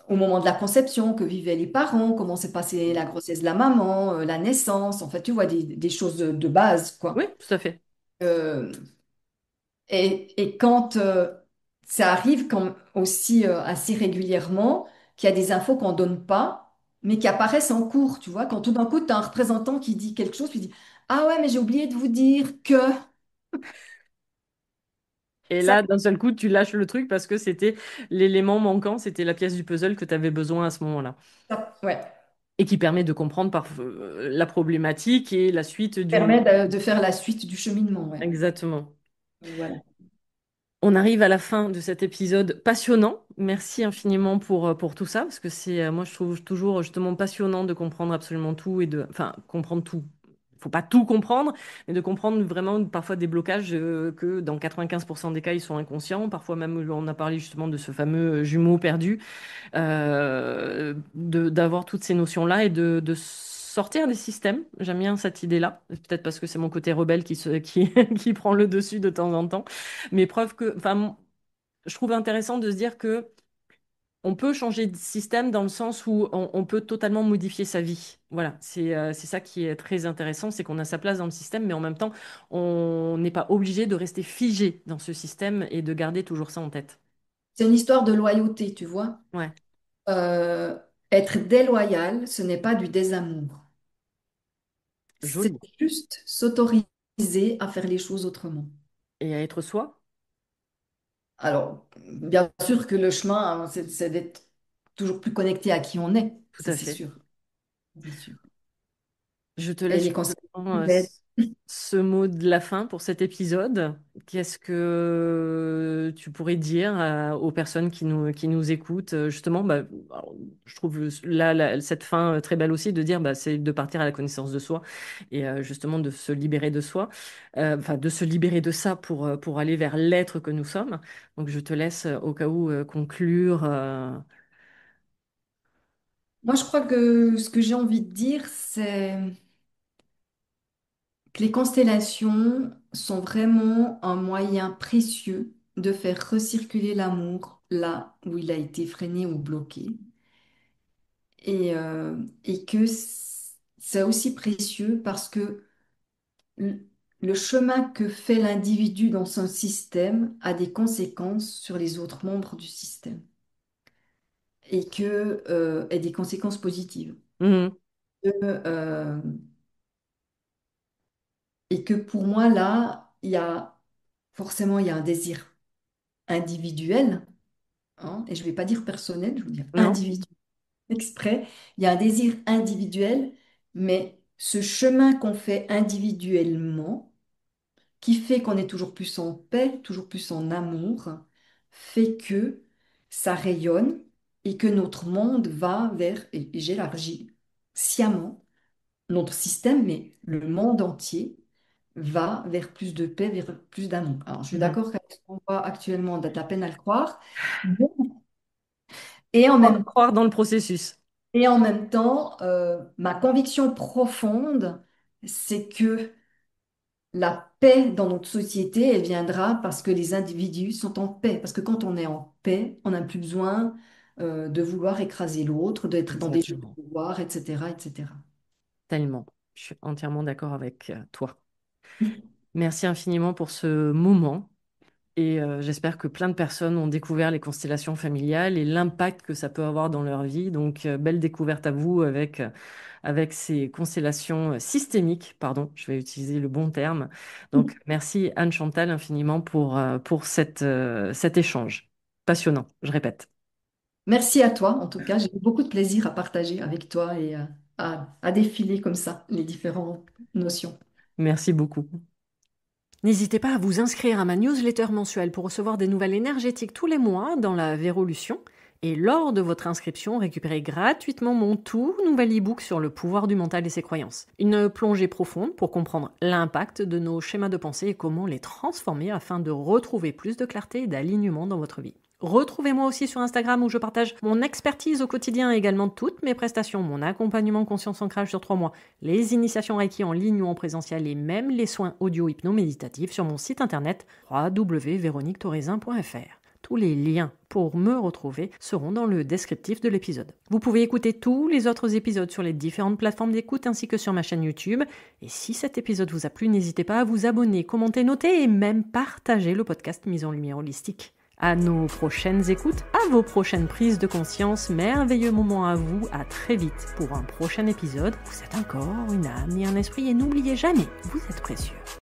au moment de la conception, que vivaient les parents, comment s'est passée la grossesse de la maman, la naissance, en fait, tu vois, des choses de base, Oui, quoi. tout à fait. Euh, et quand ça arrive quand, aussi assez régulièrement, qu'il y a des infos qu'on donne pas, mais qui apparaissent en cours, tu vois, quand tout d'un coup, tu as un représentant qui dit quelque chose, puis il dit, ah ouais, mais j'ai oublié de vous dire que... Et Ça, là, d'un seul coup, tu lâches le truc parce que c'était l'élément manquant, c'était la pièce du puzzle que tu avais besoin à ce moment-là. ouais, Et qui permet de comprendre la problématique et la suite du... permet de faire la suite du cheminement, ouais. Exactement. Voilà. On arrive à la fin de cet épisode passionnant. Merci infiniment pour tout ça, parce que moi, je trouve toujours justement passionnant de comprendre absolument tout enfin, comprendre tout. Faut pas tout comprendre, mais de comprendre vraiment parfois des blocages que dans 95% des cas, ils sont inconscients. Parfois même, on a parlé justement de ce fameux jumeau perdu, d'avoir toutes ces notions-là et de sortir des systèmes. J'aime bien cette idée-là. Peut-être parce que c'est mon côté rebelle qui prend le dessus de temps en temps. Mais preuve que, enfin, je trouve intéressant de se dire que on peut changer de système dans le sens où on peut totalement modifier sa vie. Voilà, c'est ça qui est très intéressant, c'est qu'on a sa place dans le système, mais en même temps, on n'est pas obligé de rester figé dans ce système et de garder toujours ça en tête. C'est une histoire de loyauté, tu vois. Ouais, Euh, Être déloyal, ce n'est pas du désamour. C'est joli. juste s'autoriser à faire les choses autrement. Et à être soi, Alors, bien sûr que le chemin, hein, c'est d'être toujours plus connecté à qui on est, tout ça à c'est fait. sûr. C'est sûr. Je te Et laisse les conseils justement, bêtes. ce mot de la fin pour cet épisode. Qu'est-ce que tu pourrais dire aux personnes qui nous écoutent? Justement, bah, alors, je trouve cette fin très belle aussi de dire bah, c'est de partir à la connaissance de soi et justement de se libérer de soi, enfin de se libérer de ça pour aller vers l'être que nous sommes. Donc je te laisse au cas où conclure. Moi, je crois que ce que j'ai envie de dire, c'est que les constellations sont vraiment un moyen précieux de faire recirculer l'amour là où il a été freiné ou bloqué. Et que c'est aussi précieux parce que le le chemin que fait l'individu dans son système a des conséquences sur les autres membres du système et des conséquences positives. Mhm. Euh, et que pour moi, là, il y a un désir individuel, hein, et je ne vais pas dire personnel, je veux dire Non? individuel exprès. Il y a un désir individuel, mais ce chemin qu'on fait individuellement, qui fait qu'on est toujours plus en paix, toujours plus en amour, fait que ça rayonne et que notre monde va vers, et j'élargis sciemment notre système, mais le monde entier, va vers plus de paix, vers plus d'amour. Alors, je suis Mhm. d'accord qu'avec ce qu'on voit actuellement, on a de la peine à le croire. Et en même, Croire dans le processus. et en même temps, ma conviction profonde, c'est que la paix dans notre société, elle viendra parce que les individus sont en paix. Parce que quand on est en paix, on n'a plus besoin de vouloir écraser l'autre, d'être dans des jeux de Exactement. pouvoir, etc., etc. Tellement. Je suis entièrement d'accord avec toi. Merci infiniment pour ce moment. Et j'espère que plein de personnes ont découvert les constellations familiales et l'impact que ça peut avoir dans leur vie. Donc, belle découverte à vous avec ces constellations systémiques. Pardon, je vais utiliser le bon terme. Donc, merci Anne-Chantal infiniment pour cet échange. Passionnant, je répète. Merci à toi, en tout cas. J'ai eu beaucoup de plaisir à partager avec toi et à défiler comme ça les différentes notions. Merci beaucoup. N'hésitez pas à vous inscrire à ma newsletter mensuelle pour recevoir des nouvelles énergétiques tous les mois dans la Vérolution. Et lors de votre inscription, récupérez gratuitement mon tout nouvel e-book sur le pouvoir du mental et ses croyances. Une plongée profonde pour comprendre l'impact de nos schémas de pensée et comment les transformer afin de retrouver plus de clarté et d'alignement dans votre vie. Retrouvez-moi aussi sur Instagram où je partage mon expertise au quotidien et également toutes mes prestations, mon accompagnement conscience ancrage sur 3 mois, les initiations Reiki en ligne ou en présentiel et même les soins audio-hypno-méditatifs sur mon site internet www.véroniquetoraisin.fr. Tous les liens pour me retrouver seront dans le descriptif de l'épisode. Vous pouvez écouter tous les autres épisodes sur les différentes plateformes d'écoute ainsi que sur ma chaîne YouTube. Et si cet épisode vous a plu, n'hésitez pas à vous abonner, commenter, noter et même partager le podcast Mise en Lumière Holistique. À nos prochaines écoutes, à vos prochaines prises de conscience, merveilleux moment à vous, à très vite pour un prochain épisode. Vous êtes un corps, une âme et un esprit et n'oubliez jamais, vous êtes précieux.